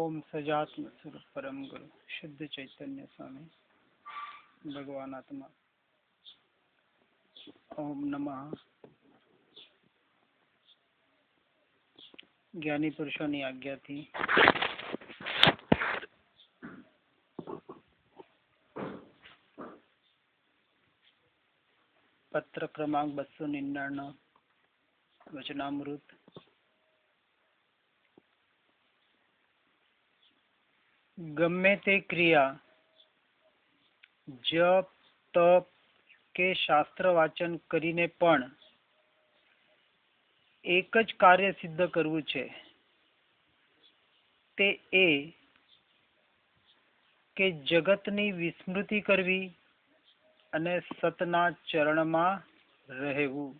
ओम सजात्म स्वरूप परम गुरु शुद्ध चैतन्य स्वामी भगवान आत्मा। ओम नमः। ज्ञानी पुरुषों की आज्ञा थी। पत्र क्रमांक 299 वचनामृत। गम्मे ते क्रिया जप तप के शास्त्र वाचन કરીને પણ એક જ કાર્ય સિદ્ધ કરવું છે, તે એ કે જગતની વિસ્મૃતિ કરવી અને સતના ચરણમાં રહેવું।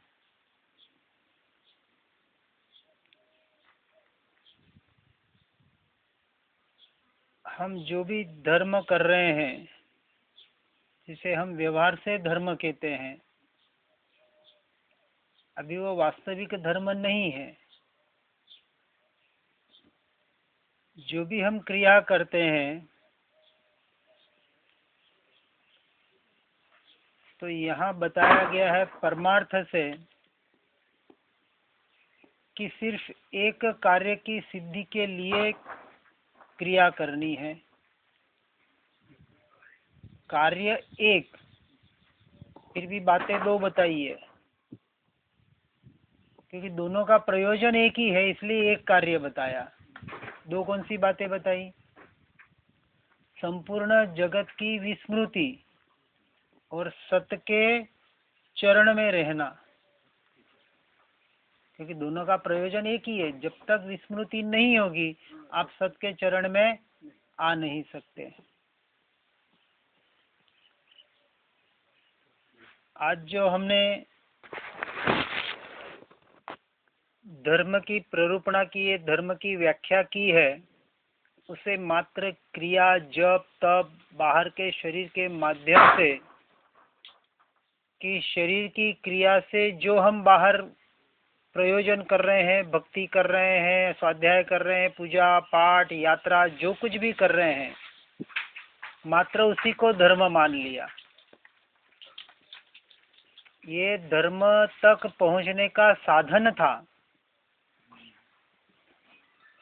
हम जो भी धर्म कर रहे हैं, जिसे हम व्यवहार से धर्म कहते हैं, अभी वो वास्तविक धर्म नहीं है। जो भी हम क्रिया करते हैं तो यहाँ बताया गया है परमार्थ से कि सिर्फ एक कार्य की सिद्धि के लिए क्रिया करनी है। कार्य एक, फिर भी बातें दो बताई है, क्योंकि दोनों का प्रयोजन एक ही है, इसलिए एक कार्य बताया। दो कौन सी बातें बताई? संपूर्ण जगत की विस्मृति और सत्य के चरण में रहना, क्योंकि दोनों का प्रयोजन एक ही है। जब तक विस्मृति नहीं होगी आप सत्य के चरण में आ नहीं सकते। आज जो हमने धर्म की प्ररूपणा की है, धर्म की व्याख्या की है, उसे मात्र क्रिया जप तप बाहर के शरीर के माध्यम से, कि शरीर की क्रिया से जो हम बाहर प्रयोजन कर रहे हैं, भक्ति कर रहे हैं, स्वाध्याय कर रहे हैं, पूजा पाठ यात्रा जो कुछ भी कर रहे हैं, मात्र उसी को धर्म मान लिया। ये धर्म तक पहुंचने का साधन था,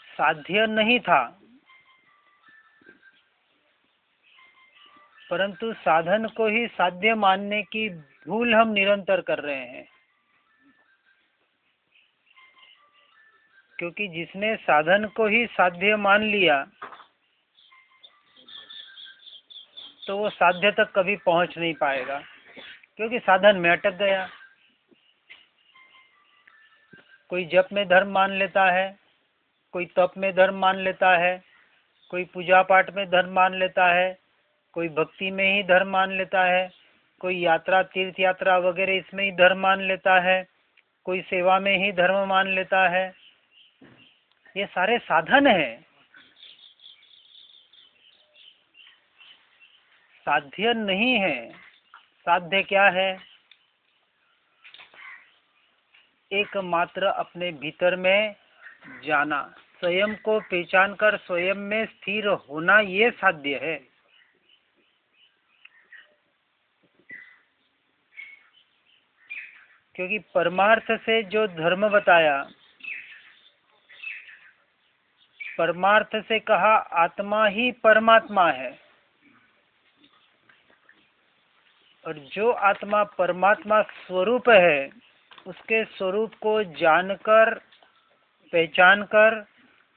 साध्य नहीं था। परंतु साधन को ही साध्य मानने की भूल हम निरंतर कर रहे हैं, क्योंकि जिसने साधन को ही साध्य मान लिया तो वो साध्य तक कभी पहुंच नहीं पाएगा, क्योंकि साधन में अटक गया। कोई जप में धर्म मान लेता है, कोई तप में धर्म मान लेता है, कोई पूजा पाठ में धर्म मान लेता है, कोई भक्ति में ही धर्म मान लेता है, कोई यात्रा तीर्थ यात्रा वगैरह इसमें ही धर्म मान लेता है, कोई सेवा में ही धर्म मान लेता है। ये सारे साधन हैं, साध्य नहीं है। साध्य क्या है? एकमात्र अपने भीतर में जाना, स्वयं को पहचान कर स्वयं में स्थिर होना, ये साध्य है। क्योंकि परमार्थ से जो धर्म बताया, परमार्थ से कहा आत्मा ही परमात्मा है, और जो आत्मा परमात्मा स्वरूप है, उसके स्वरूप को जानकर पहचान कर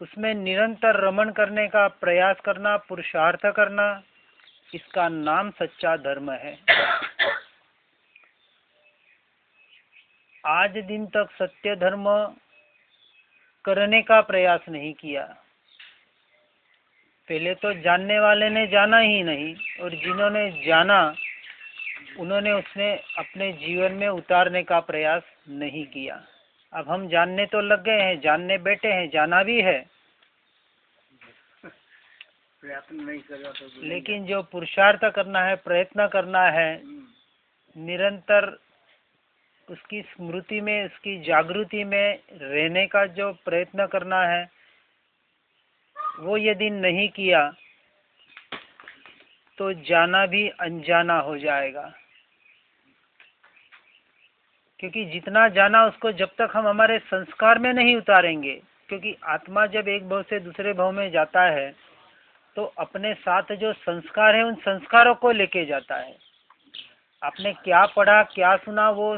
उसमें निरंतर रमण करने का प्रयास करना, पुरुषार्थ करना, इसका नाम सच्चा धर्म है। आज दिन तक सत्य धर्म करने का प्रयास नहीं किया। पहले तो जानने वाले ने जाना ही नहीं, और जिन्होंने जाना उन्होंने उसने अपने जीवन में उतारने का प्रयास नहीं किया। अब हम जानने तो लग गए हैं, जानने बैठे हैं, जाना भी है, प्रयत्न नहीं करा तो, लेकिन जो पुरुषार्थ करना है, प्रयत्न करना है, निरंतर उसकी स्मृति में, उसकी जागृति में रहने का जो प्रयत्न करना है, वो यदि नहीं किया तो जाना भी अनजाना हो जाएगा, क्योंकि जितना जाना उसको जब तक हम हमारे संस्कार में नहीं उतारेंगे, क्योंकि आत्मा जब एक भव से दूसरे भव में जाता है तो अपने साथ जो संस्कार है उन संस्कारों को लेके जाता है। आपने क्या पढ़ा क्या सुना वो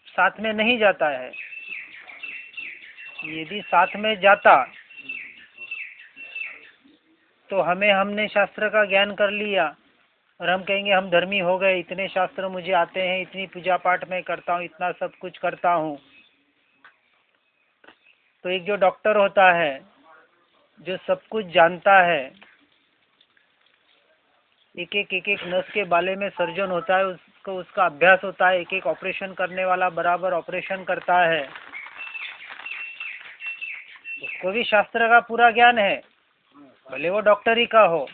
साथ में नहीं जाता है। यदि साथ में जाता तो हमने शास्त्र का ज्ञान कर लिया और हम कहेंगे हम धर्मी हो गए, इतने शास्त्र मुझे आते हैं, इतनी पूजा पाठ में करता हूँ, इतना सब कुछ करता हूँ। तो एक जो डॉक्टर होता है जो सब कुछ जानता है, एक एक नस के बाले में सर्जन होता है, उसको उसका अभ्यास होता है, एक एक ऑपरेशन करने वाला बराबर ऑपरेशन करता है, उसको भी शास्त्र का पूरा ज्ञान है, भले वो डॉक्टर ही का हो।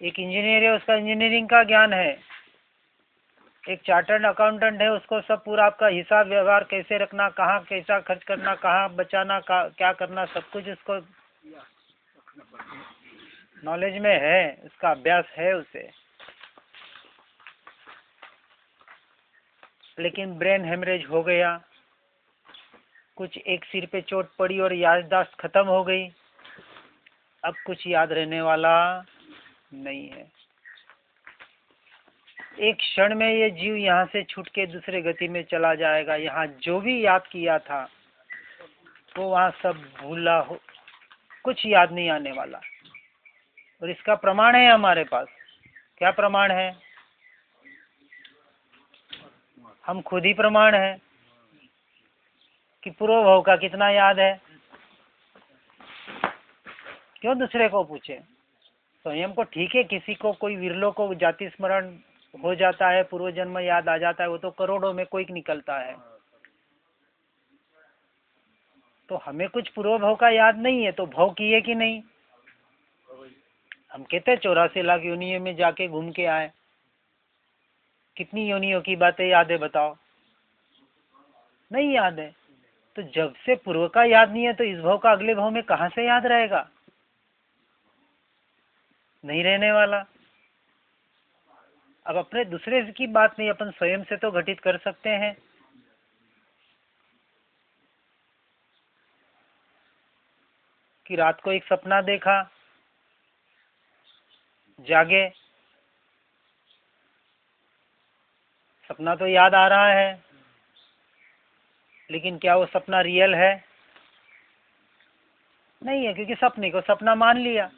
एक इंजीनियर है, उसका इंजीनियरिंग का ज्ञान है। एक चार्टर्ड अकाउंटेंट है, उसको सब पूरा आपका हिसाब व्यवहार कैसे रखना, कहाँ कैसा खर्च करना, कहाँ बचाना, क्या करना, सब कुछ उसको नॉलेज में है, उसका अभ्यास है उसे। लेकिन ब्रेन हेमरेज हो गया, कुछ एक सिर पे चोट पड़ी और याददाश्त खत्म हो गई, अब कुछ याद रहने वाला नहीं है। एक क्षण में ये जीव यहाँ से छूट के दूसरे गति में चला जाएगा। यहाँ जो भी याद किया था वो वहाँ सब भूला हो, कुछ याद नहीं आने वाला। और इसका प्रमाण है हमारे पास। क्या प्रमाण है? हम खुद ही प्रमाण है कि पूर्व भव का कितना याद है। क्यों दूसरे को पूछे? स्वयं को ठीक है, किसी को कोई विरलों को जाति स्मरण हो जाता है, पूर्व जन्म याद आ जाता है, वो तो करोड़ों में कोई निकलता है। तो हमें कुछ पूर्व भव का याद नहीं है, तो भव किए कि नहीं? हम कहते 84 लाख योनियों में जाके घूम के आए, कितनी योनियों की बातें याद है बताओ? नहीं याद है। तो जब से पूर्व का याद नहीं है तो इस भव का अगले भव में कहां से याद रहेगा? नहीं रहने वाला। अब अपने दूसरे की बात नहीं, अपन स्वयं से तो घटित कर सकते हैं। कि रात को एक सपना देखा, जागे, सपना तो याद आ रहा है, लेकिन क्या वो सपना रियल है? नहीं है, क्योंकि सपने को सपना मान लिया।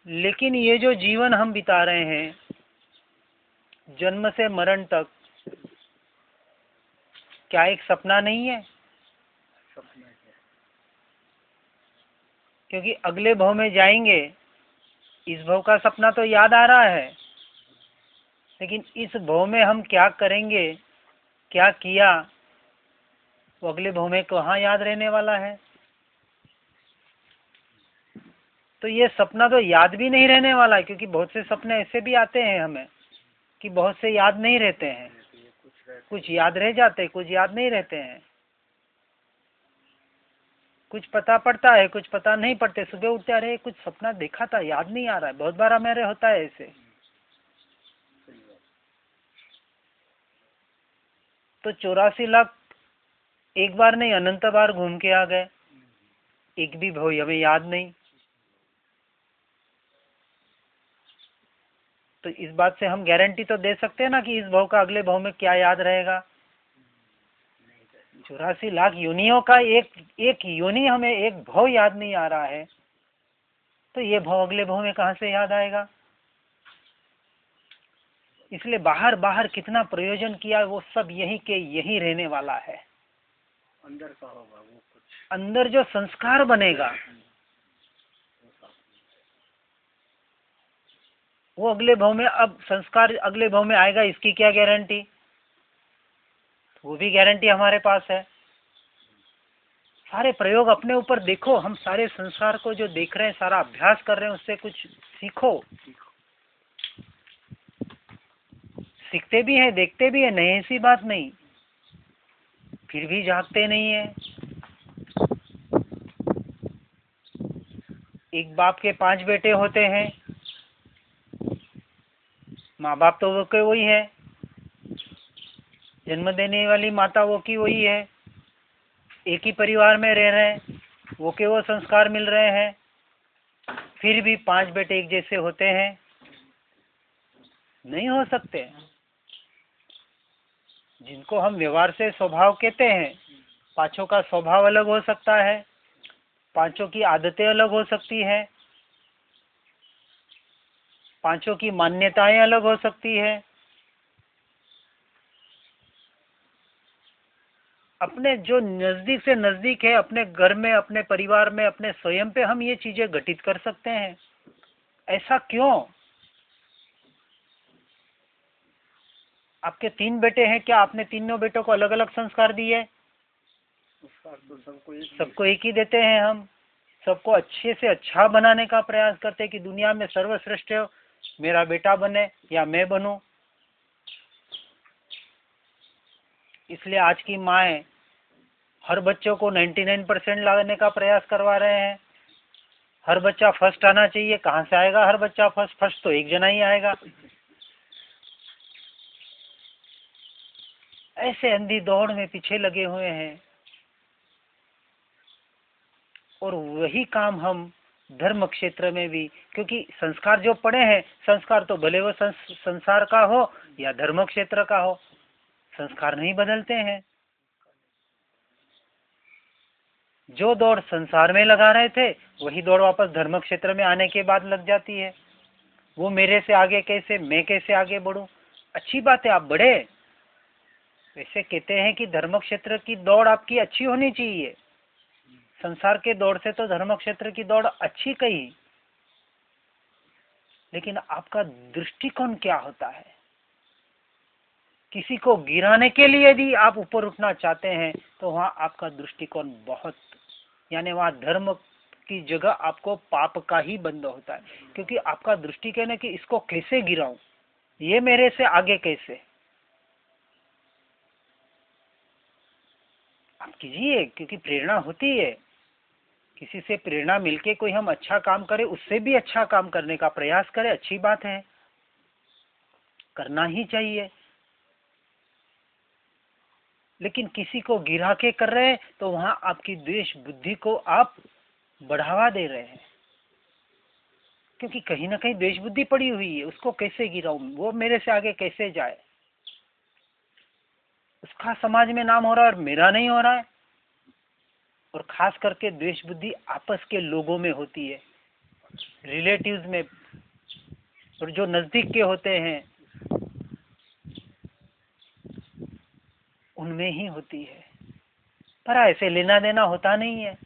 लेकिन ये जो जीवन हम बिता रहे हैं जन्म से मरण तक, क्या एक सपना नहीं है? क्योंकि अगले भव में जाएंगे, इस भव का सपना तो याद आ रहा है, लेकिन इस भव में हम क्या करेंगे, क्या किया, वो अगले भव में कहाँ याद रहने वाला है? तो ये सपना तो याद भी नहीं रहने वाला है, क्योंकि बहुत से सपने ऐसे भी आते हैं हमें कि बहुत से याद नहीं रहते हैं। कुछ याद रह जाते, कुछ याद नहीं रहते हैं। कुछ पता पड़ता है, कुछ पता नहीं पड़ते। सुबह उठते, अरे कुछ सपना देखा था, याद नहीं आ रहा है। बहुत बार मेरे होता है ऐसे। तो 84 लाख एक बार नहीं, अनंत बार घूम के आ गए, एक भी भव हमें याद नहीं। तो इस बात से हम गारंटी तो दे सकते हैं ना कि इस भव का अगले भव में क्या याद रहेगा? 84 लाख योनियों का एक योनि हमें एक भव याद नहीं आ रहा है, तो ये भव अगले भव में कहां से याद आएगा? इसलिए बाहर बाहर कितना प्रयोजन किया, वो सब यही के यही रहने वाला है। अंदर का होगा वो, कुछ अंदर जो संस्कार बनेगा वो अगले भव में, अब संस्कार अगले भव में आएगा, इसकी क्या गारंटी? वो भी गारंटी हमारे पास है। सारे प्रयोग अपने ऊपर देखो, हम सारे संसार को जो देख रहे हैं, सारा अभ्यास कर रहे हैं, उससे कुछ सीखो। सीखते भी हैं, देखते भी हैं, नहीं ऐसी बात नहीं, फिर भी जागते नहीं है। एक बाप के 5 बेटे होते हैं, माँ बाप तो वो के वही है, जन्म देने वाली माता वो की वही है, एक ही परिवार में रह रहे हैं, वो के वो संस्कार मिल रहे हैं, फिर भी 5 बेटे एक जैसे होते हैं? नहीं हो सकते। जिनको हम व्यवहार से स्वभाव कहते हैं, पांचों का स्वभाव अलग हो सकता है, पांचों की आदतें अलग हो सकती है, पांचों की मान्यताएं अलग हो सकती है। अपने जो नजदीक से नजदीक है, अपने घर में, अपने परिवार में, अपने स्वयं पे हम ये चीजें घटित कर सकते हैं। ऐसा क्यों? आपके 3 बेटे हैं, क्या आपने तीनों बेटों को अलग अलग संस्कार दिए? सबको एक ही देते हैं। हम सबको अच्छे से अच्छा बनाने का प्रयास करते हैं कि दुनिया में सर्वश्रेष्ठ मेरा बेटा बने या मैं बनूं। इसलिए आज की माएँ हर बच्चों को 99% लाने का प्रयास करवा रहे हैं। हर बच्चा फर्स्ट आना चाहिए। कहाँ से आएगा हर बच्चा फर्स्ट? फर्स्ट तो एक जना ही आएगा। ऐसे अंधी दौड़ में पीछे लगे हुए हैं। और वही काम हम धर्म क्षेत्र में भी, क्योंकि संस्कार जो पड़े हैं, संस्कार तो भले वो संसार का हो या धर्म क्षेत्र का हो, संस्कार नहीं बदलते हैं। जो दौड़ संसार में लगा रहे थे, वही दौड़ वापस धर्म क्षेत्र में आने के बाद लग जाती है। वो मेरे से आगे कैसे, मैं कैसे आगे बढ़ूं? अच्छी बात है, आप बढ़े। वैसे कहते हैं कि धर्म क्षेत्र की दौड़ आपकी अच्छी होनी चाहिए। संसार के दौड़ से तो धर्म क्षेत्र की दौड़ अच्छी कही, लेकिन आपका दृष्टिकोण क्या होता है? किसी को गिराने के लिए यदि आप ऊपर उठना चाहते हैं, तो वहां आपका दृष्टिकोण बहुत, यानी वहां धर्म की जगह आपको पाप का ही बंद होता है। क्योंकि आपका दृष्टिकोण है कि इसको कैसे गिराऊं, ये मेरे से आगे कैसे। आप कीजिए, क्योंकि प्रेरणा होती है। किसी से प्रेरणा मिलके कोई हम अच्छा काम करे, उससे भी अच्छा काम करने का प्रयास करे, अच्छी बात है, करना ही चाहिए। लेकिन किसी को गिरा के कर रहे हैं, तो वहां आपकी द्वेष बुद्धि को आप बढ़ावा दे रहे हैं। क्योंकि कहीं ना कहीं द्वेष बुद्धि पड़ी हुई है, उसको कैसे गिराऊं, वो मेरे से आगे कैसे जाए। उसका समाज में नाम हो रहा है और मेरा नहीं हो रहा है। और खास करके द्वेष बुद्धि आपस के लोगों में होती है, रिलेटिव्स में, और जो नजदीक के होते हैं उनमें ही होती है। पर ऐसे लेना देना होता नहीं है,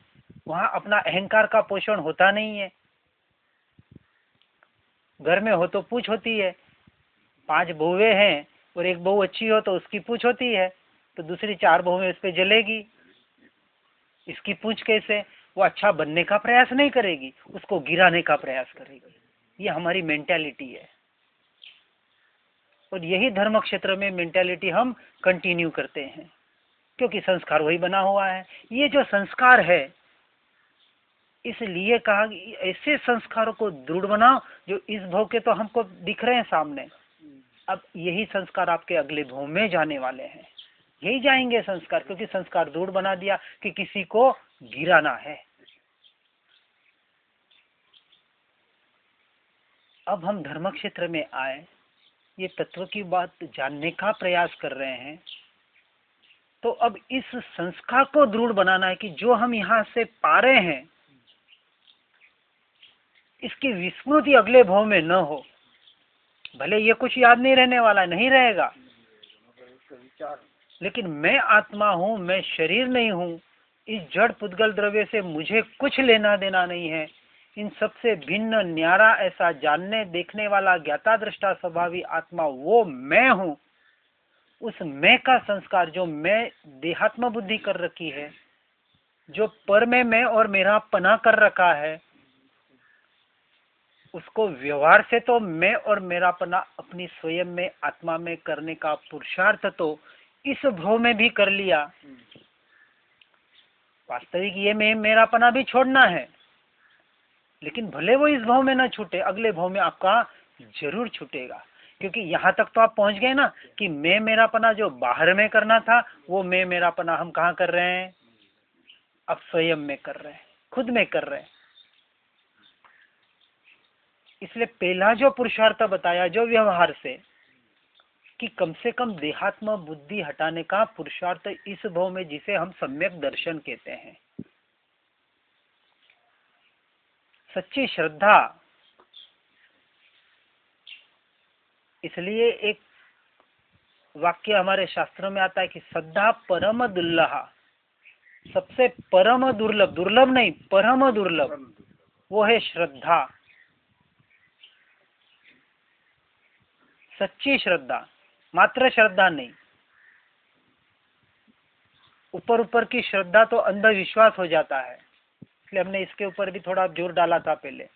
वहां अपना अहंकार का पोषण होता नहीं है। घर में हो तो पूछ होती है, 5 बहुएं हैं और एक बहू अच्छी हो तो उसकी पूछ होती है, तो दूसरी 4 बहुएं उस पर जलेगी। इसकी पूछ कैसे? वो अच्छा बनने का प्रयास नहीं करेगी, उसको गिराने का प्रयास करेगी। ये हमारी मेंटालिटी है। और यही धर्म क्षेत्र में मेंटालिटी हम कंटिन्यू करते हैं, क्योंकि संस्कार वही बना हुआ है। ये जो संस्कार है, इसलिए कहा कि ऐसे संस्कारों को दृढ़ बनाओ जो इस भव के तो हमको दिख रहे हैं सामने। अब यही संस्कार आपके अगले भव में जाने वाले हैं, यही जाएंगे संस्कार, क्योंकि संस्कार दृढ़ बना दिया कि किसी को गिराना है। अब हम धर्म क्षेत्र में आए, ये तत्व की बात जानने का प्रयास कर रहे हैं। तो अब इस संस्कार को दृढ़ बनाना है कि जो हम यहाँ से पा रहे हैं, इसकी विस्मृति अगले भाव में न हो। भले ये कुछ याद नहीं रहने वाला, नहीं रहेगा, लेकिन मैं आत्मा हूं, मैं शरीर नहीं हूं। इस जड़ पुद्गल द्रव्य से मुझे कुछ लेना देना नहीं है। इन सबसे भिन्न न्यारा ऐसा जानने देखने वाला ज्ञाता दृष्टा स्वभावी आत्मा वो मैं हूं। उस मैं का संस्कार जो मैं देहात्म बुद्धि कर रखी है, जो पर में मैं और मेरा पना कर रखा है, उसको व्यवहार से तो मैं और मेरा पना अपनी स्वयं में आत्मा में करने का पुरुषार्थ तो इस भव में भी कर लिया। वास्तविक ये मैं मेरा पना भी छोड़ना है। लेकिन भले वो इस भाव में ना छूटे, अगले भाव में आपका जरूर छूटेगा। क्योंकि यहाँ तक तो आप पहुंच गए ना कि मैं मेरापना जो बाहर में करना था, वो मैं मेरापना हम कहाँ कर रहे हैं, अब स्वयं में कर रहे हैं, खुद में कर रहे हैं। इसलिए पहला जो पुरुषार्थ बताया जो व्यवहार से, कि कम से कम देहात्म बुद्धि हटाने का पुरुषार्थ इस भाव में, जिसे हम सम्यक दर्शन कहते हैं। सच्ची श्रद्धा, इसलिए एक वाक्य हमारे शास्त्रों में आता है कि श्रद्धा परम दुर्लभ, सबसे परम दुर्लभ, दुर्लभ नहीं परम दुर्लभ, वो है श्रद्धा, सच्ची श्रद्धा, मात्र श्रद्धा नहीं। ऊपर ऊपर की श्रद्धा तो अंधविश्वास हो जाता है, इसलिए हमने इसके ऊपर भी थोड़ा जोर डाला था पहले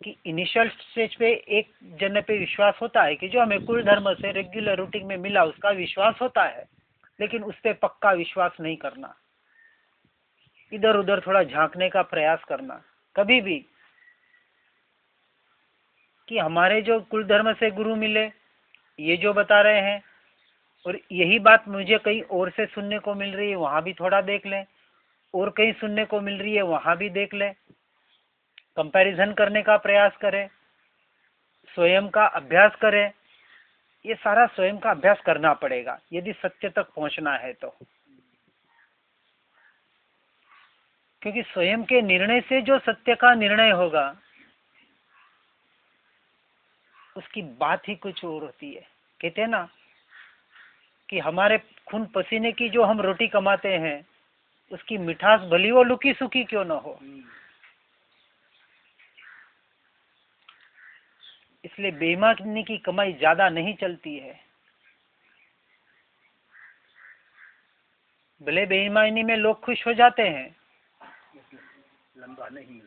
कि इनिशियल स्टेज पे एक जन पे विश्वास होता है कि जो हमें कुल धर्म से रेगुलर रूटीन में मिला उसका विश्वास होता है, लेकिन उस पर पक्का विश्वास नहीं करना, इधर उधर थोड़ा झांकने का प्रयास करना कभी भी, कि हमारे जो कुल धर्म से गुरु मिले ये जो बता रहे हैं और यही बात मुझे कहीं और से सुनने को मिल रही है, वहां भी थोड़ा देख लें, और कहीं सुनने को मिल रही है वहां भी देख लें, कंपैरिजन करने का प्रयास करें, स्वयं का अभ्यास करें। ये सारा स्वयं का अभ्यास करना पड़ेगा यदि सत्य तक पहुंचना है तो, क्योंकि स्वयं के निर्णय से जो सत्य का निर्णय होगा उसकी बात ही कुछ और होती है। कहते हैं ना कि हमारे खून पसीने की जो हम रोटी कमाते हैं उसकी मिठास भली वो लुकी सुखी क्यों ना हो। इसलिए बेईमानी की कमाई ज्यादा नहीं चलती है। भले बेईमानी में लोग खुश हो जाते हैं, लंबा नहीं,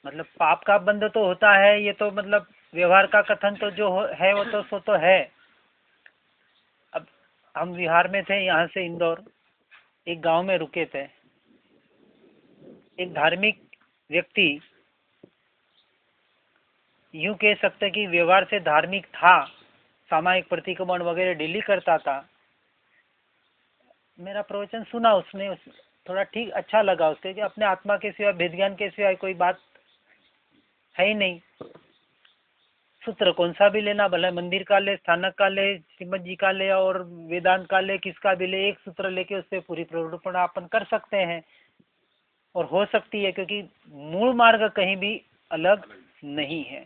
मतलब पाप का बंध तो होता है, ये तो मतलब व्यवहार का कथन तो जो है वो तो सो तो है। अब हम बिहार में थे, यहाँ से इंदौर एक गांव में रुके थे। एक धार्मिक व्यक्ति, यूं कह सकते कि व्यवहार से धार्मिक था, सामाजिक प्रतिक्रमण वगैरह डेली करता था। मेरा प्रवचन सुना उसने, थोड़ा ठीक अच्छा लगा उसके कि अपने आत्मा के सिवा, भेद ज्ञान के सिवा कोई बात है ही नहीं। सूत्र कौन सा भी लेना, भले मंदिर का ले, स्थानक का ले, श्रीमद जी का ले और वेदांत का ले, किसका भी ले, एक सूत्र लेके उससे पूरी प्ररूपण अपन कर सकते हैं और हो सकती है, क्योंकि मूल मार्ग कहीं भी अलग नहीं है।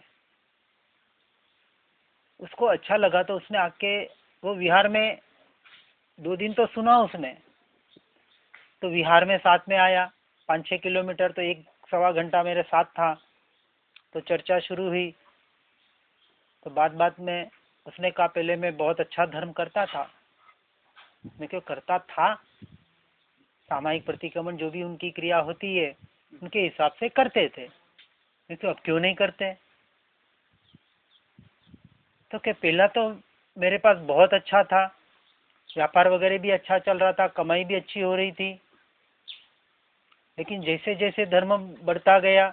उसको अच्छा लगा तो उसने आके, वो विहार में 2 दिन तो सुना उसने, तो विहार में साथ में आया, 5-6 किलोमीटर, तो 1-1.25 घंटा मेरे साथ था। तो चर्चा शुरू हुई, तो बात बात में उसने कहा पहले मैं बहुत अच्छा धर्म करता था। मैं क्यों करता था, सामाजिक प्रतिक्रमण जो भी उनकी क्रिया होती है उनके हिसाब से करते थे, मैं तो अब क्यों नहीं करते। तो क्या पहला तो मेरे पास बहुत अच्छा था, व्यापार वगैरह भी अच्छा चल रहा था, कमाई भी अच्छी हो रही थी, लेकिन जैसे जैसे धर्म बढ़ता गया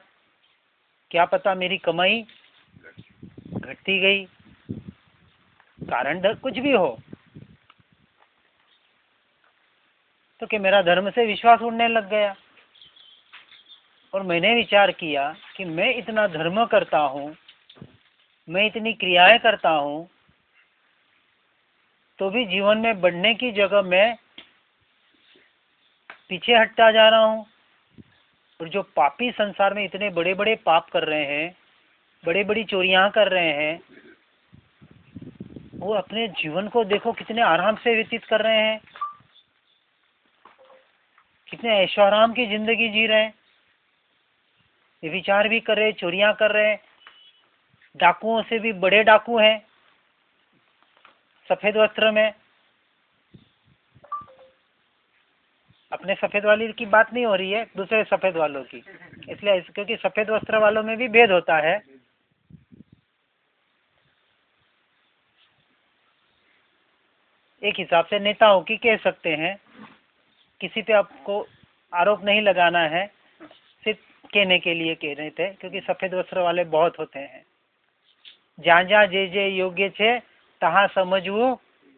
क्या पता मेरी कमाई घटती गई, कारण कुछ भी हो, तो कि मेरा धर्म से विश्वास उड़ने लग गया। और मैंने विचार किया कि मैं इतना धर्म करता हूँ, मैं इतनी क्रियाएं करता हूँ, तो भी जीवन में बढ़ने की जगह मैं पीछे हटता जा रहा हूँ। और जो पापी संसार में इतने बड़े बड़े पाप कर रहे हैं, बड़ी बड़ी चोरियां कर रहे हैं, वो अपने जीवन को देखो कितने आराम से व्यतीत कर रहे हैं, कितने ऐशो आराम की जिंदगी जी रहे हैं, ये विचार भी कर रहे, चोरियां कर रहे, डाकुओं से भी बड़े डाकू हैं, सफेद वस्त्र में। अपने सफेद वाली की बात नहीं हो रही है, दूसरे सफेद वालों की, इसलिए क्योंकि सफेद वस्त्र वालों में भी भेद होता है। एक हिसाब से नेताओं की कह सकते हैं, किसी पे आपको आरोप नहीं लगाना है, सिर्फ कहने के लिए कह रहे थे, क्योंकि सफेद वस्त्र वाले बहुत होते हैं। जहाँ जहाँ जे जे योग्य छे तहाँ समझवू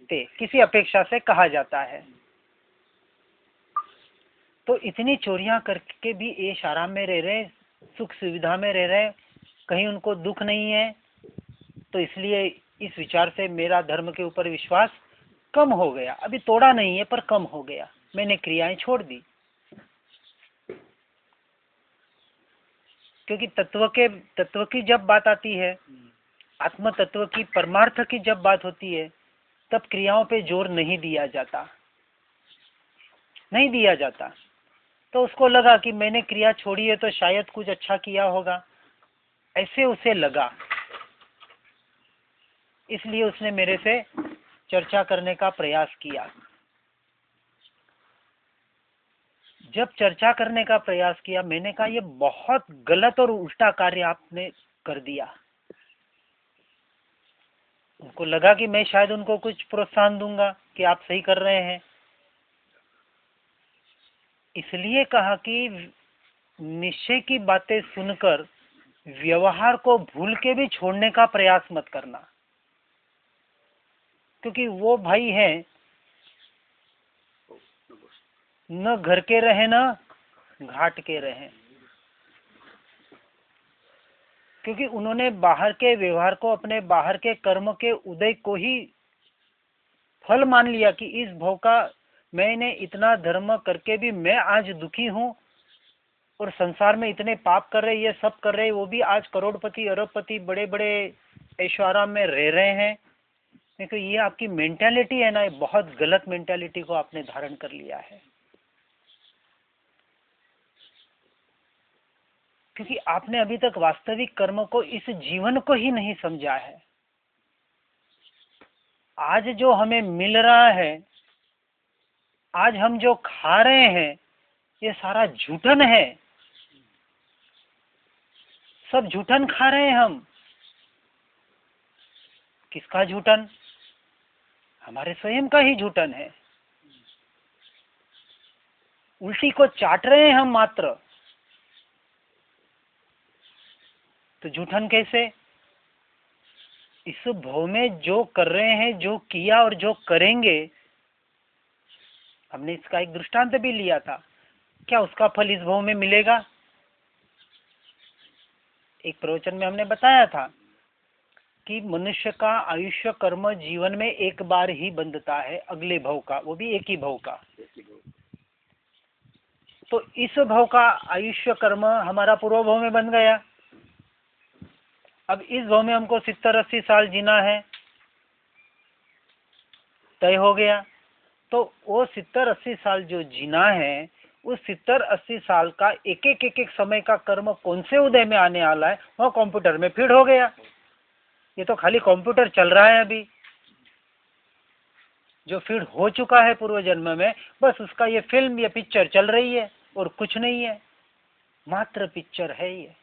ते, किसी अपेक्षा से कहा जाता है। तो इतनी चोरियां करके भी ऐश आराम में रह रहे, सुख सुविधा में रह रहे, कहीं उनको दुख नहीं है। तो इसलिए इस विचार से मेरा धर्म के ऊपर विश्वास कम हो गया। अभी तोड़ा नहीं है पर कम हो गया, मैंने क्रियाएं छोड़ दी। क्योंकि तत्व की जब बात आती है, आत्म तत्व की, परमार्थ की जब बात होती है, तब क्रियाओं पे जोर नहीं दिया जाता, नहीं दिया जाता। तो उसको लगा कि मैंने क्रिया छोड़ी है तो शायद कुछ अच्छा किया होगा, ऐसे उसे लगा। इसलिए उसने मेरे से चर्चा करने का प्रयास किया। जब चर्चा करने का प्रयास किया, मैंने कहा ये बहुत गलत और उल्टा कार्य आपने कर दिया। उनको लगा कि मैं शायद उनको कुछ प्रोत्साहन दूंगा कि आप सही कर रहे हैं। इसलिए कहा कि निश्चय की बातें सुनकर व्यवहार को भूल के भी छोड़ने का प्रयास मत करना, क्योंकि वो भाई हैं, न घर के रहे न घाट के रहे। क्योंकि उन्होंने बाहर के व्यवहार को, अपने बाहर के कर्म के उदय को ही फल मान लिया कि इस भव का, मैंने इतना धर्म करके भी मैं आज दुखी हूं, और संसार में इतने पाप कर रहे, ये सब कर रहे, वो भी आज करोड़पति अरबपति बड़े बड़े ऐश्वर्य में रह रहे हैं। देखो ये आपकी मेंटालिटी है ना, ये बहुत गलत मेंटालिटी को आपने धारण कर लिया है। क्योंकि आपने अभी तक वास्तविक कर्म को, इस जीवन को ही नहीं समझा है। आज जो हमें मिल रहा है, आज हम जो खा रहे हैं, ये सारा झूठन है। सब झूठन खा रहे हैं हम। किसका झूठन? हमारे स्वयं का ही झूठन है। उल्टी को चाट रहे हैं हम मात्र। तो झूठन कैसे? इस भव में जो कर रहे हैं, जो किया और जो करेंगे, हमने इसका एक दृष्टांत भी लिया था, क्या उसका फल इस भव में मिलेगा? एक प्रवचन में हमने बताया था कि मनुष्य का आयुष्य कर्म जीवन में एक बार ही बंधता है, अगले भव का, वो भी एक ही भव का। तो इस भव का आयुष्य कर्म हमारा पूर्व भव में बन गया। अब इस भव में हमको 70-80 साल जीना है, तय हो गया। तो वो 70-80 साल जो जीना है, उस 70-80 साल का एक एक समय का कर्म कौन से उदय में आने वाला है, वो कंप्यूटर में फीड हो गया। ये तो खाली कंप्यूटर चल रहा है अभी, जो फीड हो चुका है पूर्व जन्म में, बस उसका ये फिल्म, ये पिक्चर चल रही है और कुछ नहीं है, मात्र पिक्चर है। ये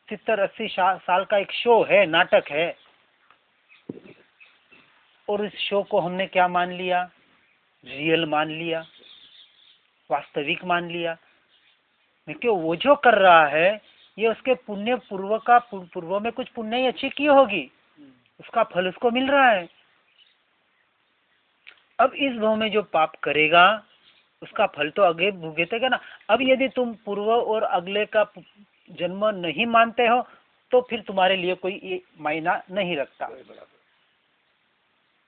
70-80 साल का एक शो है, नाटक है। और इस शो को हमने क्या मान लिया? रियल मान लिया, वास्तविक मान लिया। क्यों? वो जो कर रहा है, ये उसके पुण्य पूर्व में कुछ पुण्य ही अच्छी की होगी, उसका फल उसको मिल रहा है। अब इस भव में जो पाप करेगा, उसका फल तो आगे भुगतेगा ना। अब यदि तुम पूर्व और अगले का जन्म नहीं मानते हो, तो फिर तुम्हारे लिए कोई मायना नहीं रखता।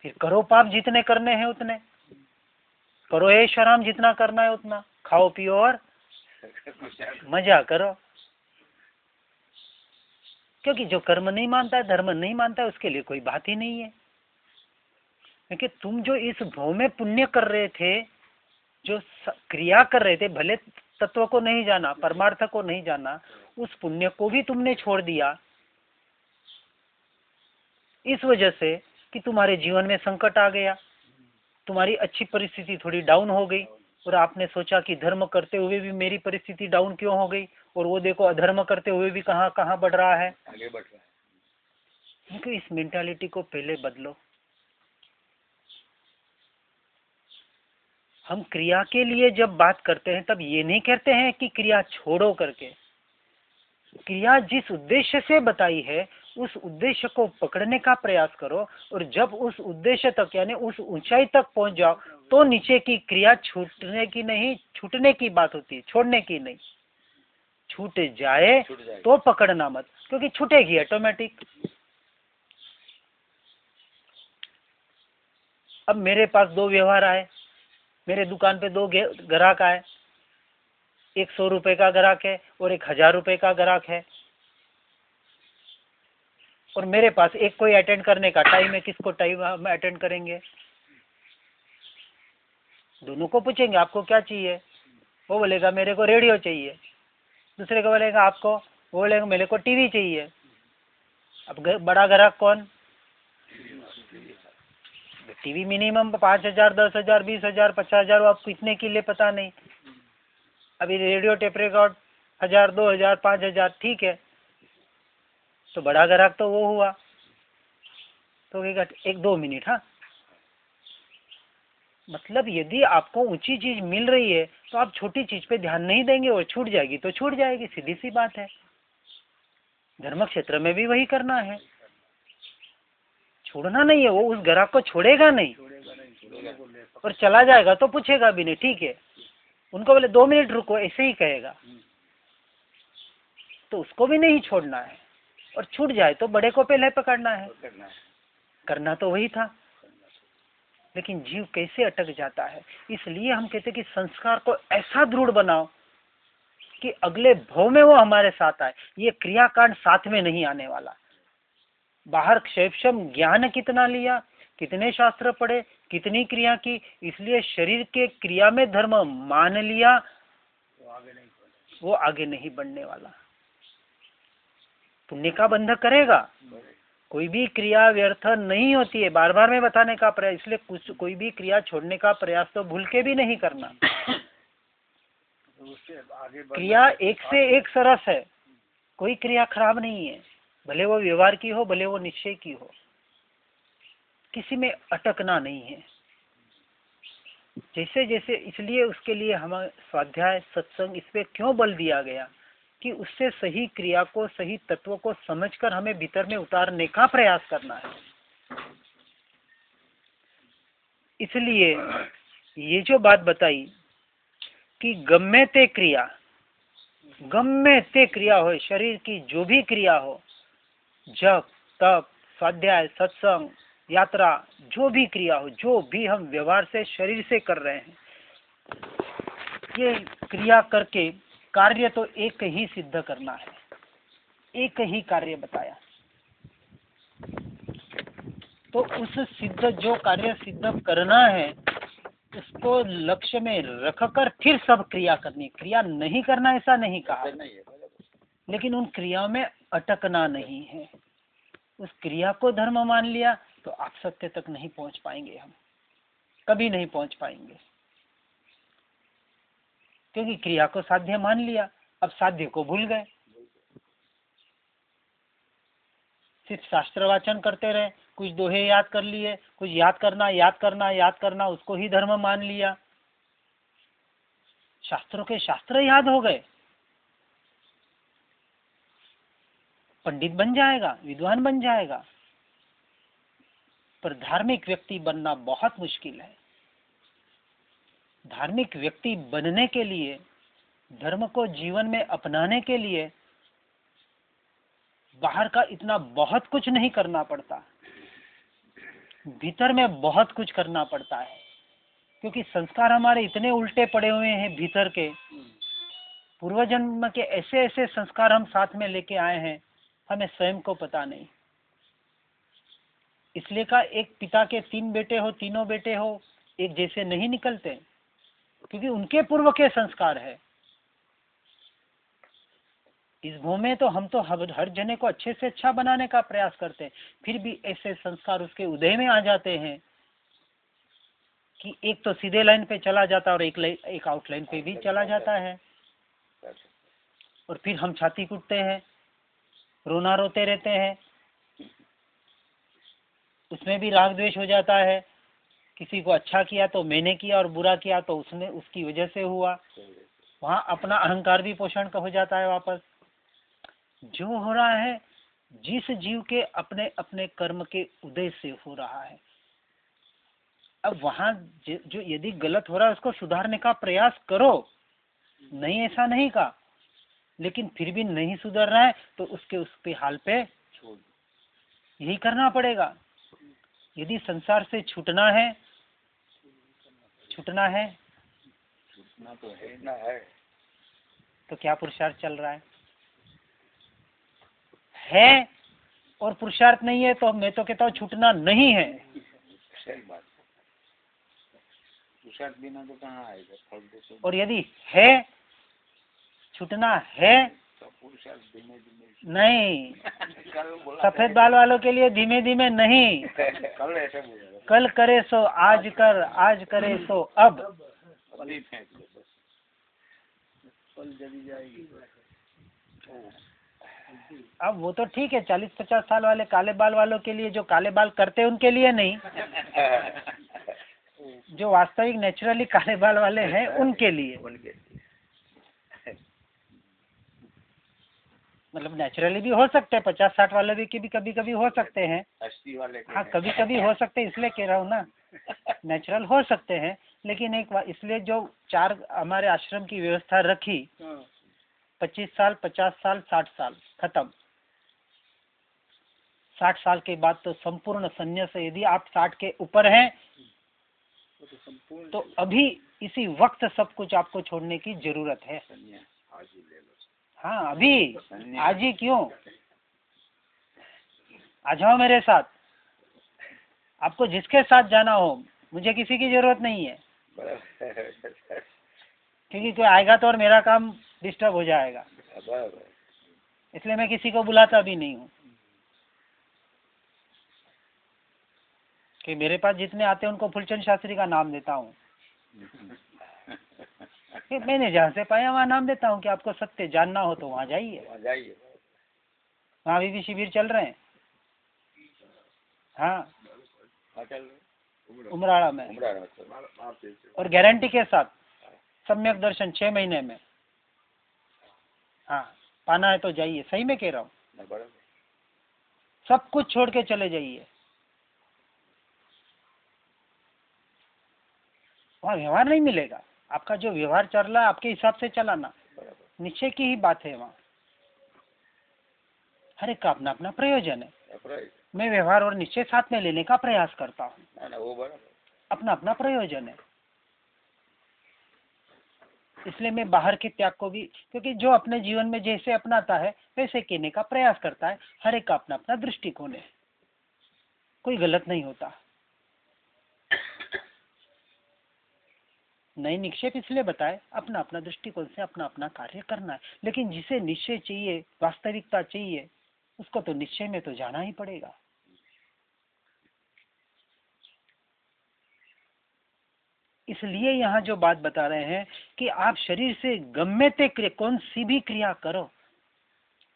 फिर करो पाप, जितने करने हैं उतने करो, ऐश आराम जितना करना है उतना खाओ, पियो और मजा करो। क्योंकि जो कर्म नहीं मानता है, धर्म नहीं मानता है, उसके लिए कोई बात ही नहीं है। क्योंकि तुम जो इस भव में पुण्य कर रहे थे, जो क्रिया कर रहे थे, भले तत्व को नहीं जाना, परमार्थ को नहीं जाना, उस पुण्य को भी तुमने छोड़ दिया इस वजह से कि तुम्हारे जीवन में संकट आ गया, तुम्हारी अच्छी परिस्थिति थोड़ी डाउन हो गई, और आपने सोचा कि धर्म करते हुए भी मेरी परिस्थिति डाउन क्यों हो गई, और वो देखो अधर्म करते हुए भी कहाँ कहाँ बढ़ रहा है, आगे बढ़ रहा है। क्योंकि इस मेंटालिटी को पहले बदलो। हम क्रिया के लिए जब बात करते हैं तब ये नहीं कहते हैं कि क्रिया छोड़ो करके। क्रिया जिस उद्देश्य से बताई है उस उद्देश्य को पकड़ने का प्रयास करो, और जब उस उद्देश्य तक यानी उस ऊंचाई तक पहुंच जाओ तो नीचे की क्रिया छूटने की नहीं, छूटने की बात होती है, छोड़ने की नहीं। छूट जाए तो पकड़ना मत, क्योंकि छूटेगी ऑटोमेटिक। अब मेरे पास दो व्यवहार आए, मेरे दुकान पे दो ग्राहक आए, एक 100 रुपए का ग्राहक है और एक 1000 रुपए का ग्राहक है, और मेरे पास एक कोई अटेंड करने का टाइम है। किसको टाइम हम अटेंड करेंगे? दोनों को पूछेंगे आपको क्या चाहिए, वो बोलेगा मेरे को रेडियो चाहिए, दूसरे को बोलेगा आपको, वो बोलेगा मेरे को टीवी चाहिए। अब बड़ा ग्राहक कौन? टीवी मिनिमम 5000, 10,000, 20,000, 50,000, वो आपको इतने के लिए पता नहीं। अभी रेडियो टेप रिकॉर्ड 1000, 2000, 5000, ठीक है, तो बड़ा ग्राहक तो वो हुआ। तो कहेगा 1-2 मिनट, हाँ। मतलब यदि आपको ऊंची चीज मिल रही है तो आप छोटी चीज पे ध्यान नहीं देंगे, और छूट जाएगी तो छूट जाएगी, सीधी सी बात है। धर्म क्षेत्र में भी वही करना है, छोड़ना नहीं है। वो उस ग्राहक को छोड़ेगा नहीं और चला जाएगा तो पूछेगा भी नहीं, ठीक है। उनको बोले 2 मिनट रुको, ऐसे ही कहेगा, तो उसको भी नहीं छोड़ना है। और छूट जाए तो बड़े को पहले पकड़ना है। करना तो वही था, लेकिन जीव कैसे अटक जाता है। इसलिए हम कहते हैं कि संस्कार को ऐसा दृढ़ बनाओ कि अगले भाव में वो हमारे साथ आए। ये क्रियाकांड साथ में नहीं आने वाला। बाहर क्षेपशम ज्ञान कितना लिया, कितने शास्त्र पढ़े, कितनी क्रिया की, इसलिए शरीर के क्रिया में धर्म मान लिया, वो आगे नहीं बढ़ने वाला। पुण्य का बंधक करेगा। कोई भी क्रिया व्यर्थ नहीं होती है, बार बार मैं बताने का प्रयास। इसलिए कोई भी क्रिया छोड़ने का प्रयास तो भूल के भी नहीं करना। क्रिया एक से एक सरस है, कोई क्रिया खराब नहीं है, भले वो व्यवहार की हो, भले वो निश्चय की हो, किसी में अटकना नहीं है। जैसे जैसे, इसलिए उसके लिए हमें स्वाध्याय सत्संग इस पे क्यों बल दिया गया कि उससे सही क्रिया को, सही तत्व को समझकर हमें भीतर में उतारने का प्रयास करना है। इसलिए ये जो बात बताई कि गम्मे ते क्रिया हो, शरीर की जो भी क्रिया हो, जप तप स्वाध्याय सत्संग यात्रा, जो भी क्रिया हो, जो भी हम व्यवहार से शरीर से कर रहे हैं, ये क्रिया करके कार्य तो एक ही सिद्ध करना है। एक ही कार्य बताया, तो उस सिद्ध जो कार्य सिद्ध करना है उसको लक्ष्य में रखकर फिर सब क्रिया करनी। क्रिया नहीं करना ऐसा नहीं कहा, लेकिन उन क्रियाओं में अटकना नहीं है। उस क्रिया को धर्म मान लिया तो आप सत्य तक नहीं पहुंच पाएंगे, हम कभी नहीं पहुंच पाएंगे, क्योंकि क्रिया को साध्य मान लिया, अब साध्य को भूल गए। सिर्फ शास्त्र वाचन करते रहे, कुछ दोहे याद कर लिए, कुछ याद करना, उसको ही धर्म मान लिया। शास्त्रों के शास्त्र याद हो गए, पंडित बन जाएगा, विद्वान बन जाएगा, पर धार्मिक व्यक्ति बनना बहुत मुश्किल है। धार्मिक व्यक्ति बनने के लिए, धर्म को जीवन में अपनाने के लिए बाहर का इतना बहुत कुछ नहीं करना पड़ता, भीतर में बहुत कुछ करना पड़ता है। क्योंकि संस्कार हमारे इतने उल्टे पड़े हुए हैं भीतर के, पूर्व जन्म के ऐसे ऐसे संस्कार हम साथ में लेके आए हैं, हमें स्वयं को पता नहीं। इसलिए का एक पिता के 3 बेटे हो, तीनों बेटे हो एक जैसे नहीं निकलते, क्योंकि उनके पूर्व के संस्कार है। इस भूमि में तो हम तो हर जने को अच्छे से अच्छा बनाने का प्रयास करते हैं, फिर भी ऐसे संस्कार उसके उदय में आ जाते हैं कि एक तो सीधे लाइन पे चला जाता है और एक आउटलाइन पे भी चला जाता है, और फिर हम छाती कूटते हैं, रोना रोते रहते हैं, उसमें भी राग द्वेष हो जाता है, किसी को अच्छा किया तो मैंने किया और बुरा किया तो उसने उसकी वजह से हुआ। वहाँ अपना अहंकार भी पोषण का हो जाता है वापस। जो हो रहा है जिस जीव के अपने अपने कर्म के उदय से हो रहा है। अब वहाँ जो यदि गलत हो रहा है उसको सुधारने का प्रयास करो, नहीं ऐसा नहीं कहा, लेकिन फिर भी नहीं सुधर रहा है तो उसके हाल पे यही करना पड़ेगा। यदि संसार से छूटना है छूटना तो है ना है, तो क्या पुरुषार्थ चल रहा है और पुरुषार्थ नहीं है तो मैं तो कहता हूँ छूटना नहीं है। सही बात। पुरुषार्थ बिना तो कहाँ आएगा फल तो। और यदि है छूटना है तो पुरुषार्थ धीमे धीमे नहीं, सफेद बाल वालों के लिए धीमे धीमे नहीं। कल ऐसे बोला, कल करे सो आज कर, आज करे सो अब। फल जल्दी जाएगी। अब वो तो ठीक है, 40-50 साल वाले काले बाल वालों के लिए, जो काले बाल करते हैं उनके लिए नहीं, जो वास्तविक नेचुरली काले बाल वाले हैं उनके लिए। मतलब नेचुरली भी हो सकते हैं, 50-60 वाले भी कभी कभी हो सकते हैं, 80 वाले हाँ कभी कभी हो सकते हैं, इसलिए कह रहा हूँ ना नेचुरल हो सकते हैं। लेकिन एक इसलिए जो 4 हमारे आश्रम की व्यवस्था रखी, 25 साल, 50 साल, 60 साल खत्म। 60 साल के बाद तो संपूर्ण संन्यास। यदि आप 60 के ऊपर हैं तो अभी इसी वक्त सब कुछ आपको छोड़ने की जरूरत है। हाँ अभी, आज ही क्यों, आ जाओ मेरे साथ। आपको जिसके साथ जाना हो, मुझे किसी की जरूरत नहीं है, क्योंकि कोई आएगा तो और मेरा काम डिस्टर्ब हो जाएगा, इसलिए मैं किसी को बुलाता भी नहीं हूँ। कि मेरे पास जितने आते हैं उनको फूलचंद शास्त्री का नाम देता हूँ। मैंने जहाँ से पाया वहाँ नाम देता हूँ कि आपको सत्य जानना हो तो वहाँ जाइए। वहाँ अभी भी शिविर चल रहे हैं। हाँ उमराड़ा में, और गारंटी के साथ सम्यक दर्शन 6 महीने में। हाँ पाना है तो जाइए, सही में कह रहा हूँ। सब कुछ छोड़ के चले जाइए। वहाँ व्यवहार नहीं मिलेगा, आपका जो व्यवहार चल रहा है आपके हिसाब से चलाना, निश्चय की ही बात है। वहाँ हर एक का अपना अपना प्रयोजन है। मैं व्यवहार और निश्चय साथ में लेने का प्रयास करता हूँ, अपना अपना प्रयोजन है। इसलिए मैं बाहर के त्याग को भी, क्योंकि जो अपने जीवन में जैसे अपनाता है वैसे कहने का प्रयास करता है। हर एक का अपना अपना दृष्टिकोण है, कोई गलत नहीं होता। नई निक्षेप इसलिए बताए, अपना अपना दृष्टिकोण से अपना अपना कार्य करना है। लेकिन जिसे निश्चय चाहिए, वास्तविकता चाहिए, उसको तो निश्चय में तो जाना ही पड़ेगा। इसलिए यहाँ जो बात बता रहे हैं कि आप शरीर से गम्य ते क्रिया, कौन सी भी क्रिया करो,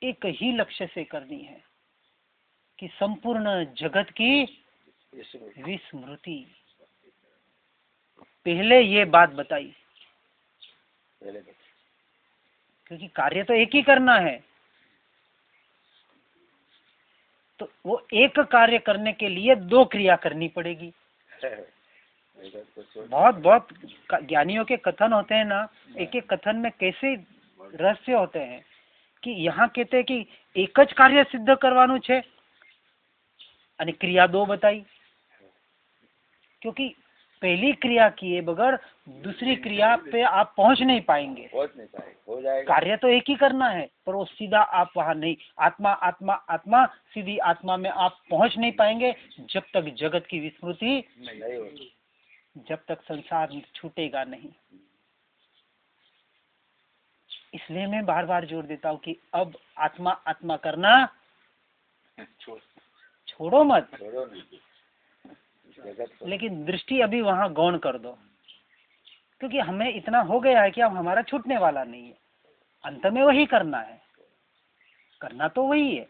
एक ही लक्ष्य से करनी है कि संपूर्ण जगत की विस्मृति। पहले ये बात बताई, क्योंकि कार्य तो एक ही करना है। तो वो एक कार्य करने के लिए 2 क्रिया करनी पड़ेगी। बहुत ज्ञानियों के कथन होते हैं ना, एक एक कथन में कैसे रहस्य होते हैं कि यहाँ कहते हैं कि एक ज कार्य सिद्ध करवानुं छे અને क्रिया 2 बताई, क्योंकि पहली क्रिया किए बगैर दूसरी क्रिया पे आप पहुंच नहीं पाएंगे। हो जाएगा। कार्य तो एक ही करना है, पर वो सीधा आप वहां नहीं, आत्मा आत्मा आत्मा, सीधी आत्मा में आप पहुंच नहीं पाएंगे जब तक जगत की विस्मृति नहीं होगी, जब तक संसार छूटेगा नहीं। इसलिए मैं बार बार जोर देता हूँ कि अब आत्मा आत्मा करना छोड़ो मत, लेकिन दृष्टि अभी वहां गौण कर दो, क्योंकि हमें इतना हो गया है कि अब हमारा छूटने वाला नहीं है। अंत में वही करना है, करना तो वही है,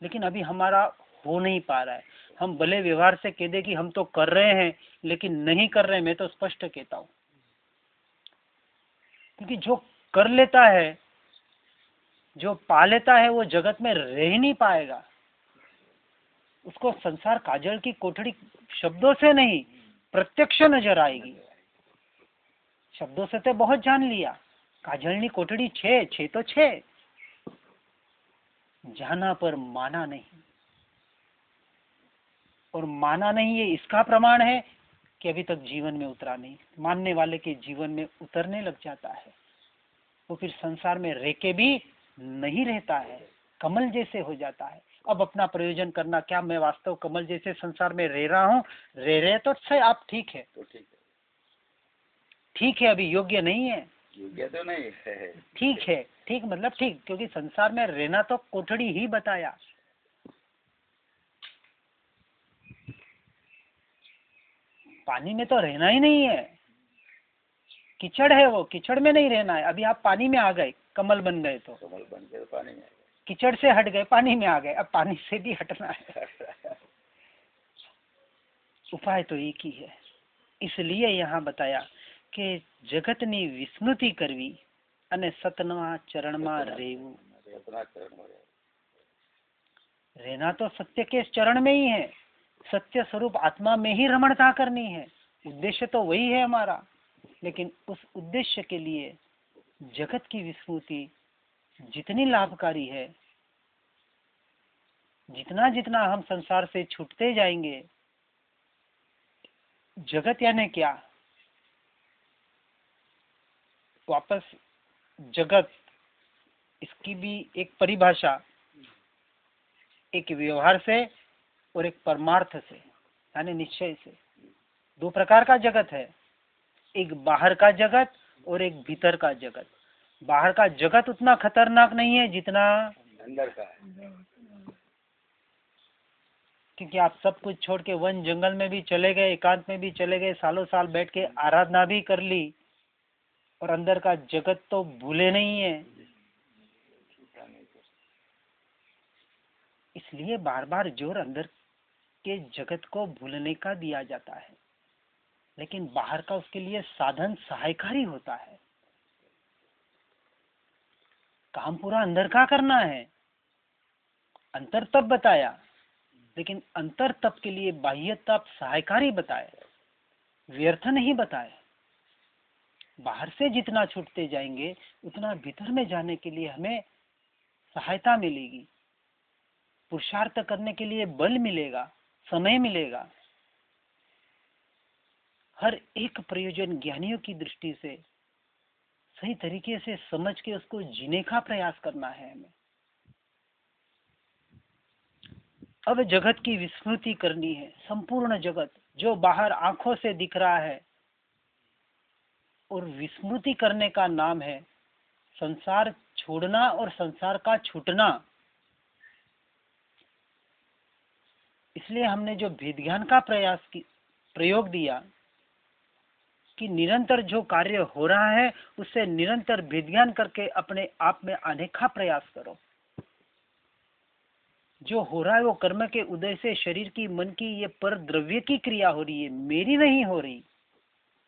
लेकिन अभी हमारा हो नहीं पा रहा है। हम भले व्यवहार से कह दे कि हम तो कर रहे हैं, लेकिन नहीं कर रहे, मैं तो स्पष्ट कहता हूं। क्योंकि जो कर लेता है, जो पा लेता है, वो जगत में रह ही नहीं पाएगा। उसको संसार काजल की कोठड़ी शब्दों से नहीं, प्रत्यक्ष नजर आएगी। शब्दों से तो बहुत जान लिया, काजलनी कोठड़ी छे तो छे, जाना पर माना नहीं। और माना नहीं, ये इसका प्रमाण है कि अभी तक जीवन में उतरा नहीं। मानने वाले के जीवन में उतरने लग जाता है, वो फिर संसार में रह के भी नहीं रहता है, कमल जैसे हो जाता है। अब अपना प्रयोजन करना, क्या मैं वास्तव कमल जैसे संसार में रह रहा हूँ? रह रहे तो सही, आप ठीक है, तो ठीक है, ठीक है, अभी योग्य नहीं है, योग्य तो नहीं है। ठीक है, ठीक मतलब ठीक, क्योंकि संसार में रहना तो कोठड़ी ही बताया। पानी में तो रहना ही नहीं है, कीचड़ है, वो कीचड़ में नहीं रहना है। अभी आप पानी में आ गए, कमल बन गए, तो कमल बन के पानी में कीचड़ से हट गए, पानी में आ गए, अब पानी से भी हटना है। उपाय तो एक ही है। इसलिए यहाँ बताया कि जगतनी विस्मृति करवी અને સતના ચરણમાં રહેવું। रहना तो सत्य के चरण में ही है, सत्य स्वरूप आत्मा में ही रमणता करनी है। उद्देश्य तो वही है हमारा, लेकिन उस उद्देश्य के लिए जगत की विस्मृति जितनी लाभकारी है, जितना जितना हम संसार से छूटते जाएंगे, जगत यानी क्या? वापस जगत, इसकी भी एक परिभाषा, एक व्यवहार से और एक परमार्थ से, यानी निश्चय से। दो प्रकार का जगत है, एक बाहर का जगत और एक भीतर का जगत। बाहर का जगत उतना खतरनाक नहीं है जितना अंदर का है, क्योंकि आप सब कुछ छोड़ के वन जंगल में भी चले गए, एकांत में भी चले गए, सालों साल बैठ के आराधना भी कर ली, और अंदर का जगत तो भूले नहीं है। इसलिए बार बार जोर अंदर के जगत को भूलने का दिया जाता है, लेकिन बाहर का उसके लिए साधन सहायकारी होता है। काम पूरा अंदर का करना है। अंतर तप बताया, लेकिन अंतर तप के लिए बाह्य तप सहायकारी बताए, व्यर्थ नहीं बताए। बाहर से जितना छूटते जाएंगे, उतना भीतर में जाने के लिए हमें सहायता मिलेगी, पुरुषार्थ करने के लिए बल मिलेगा, समय मिलेगा। हर एक प्रयोजन ज्ञानियों की दृष्टि से सही तरीके से समझ के उसको जीने का प्रयास करना है हमें। अब जगत की विस्मृति करनी है। संपूर्ण जगत जो बाहर आंखों से दिख रहा है, और विस्मृति करने का नाम है संसार छोड़ना और संसार का छूटना। इसलिए हमने जो भेद ज्ञान का प्रयोग दिया कि निरंतर जो कार्य हो रहा है उससे निरंतर भेद ज्ञान करके अपने आप में आने का प्रयास करो। जो हो रहा है वो कर्म के उदय से शरीर की, मन की, ये पर द्रव्य की क्रिया हो रही है, मेरी नहीं हो रही।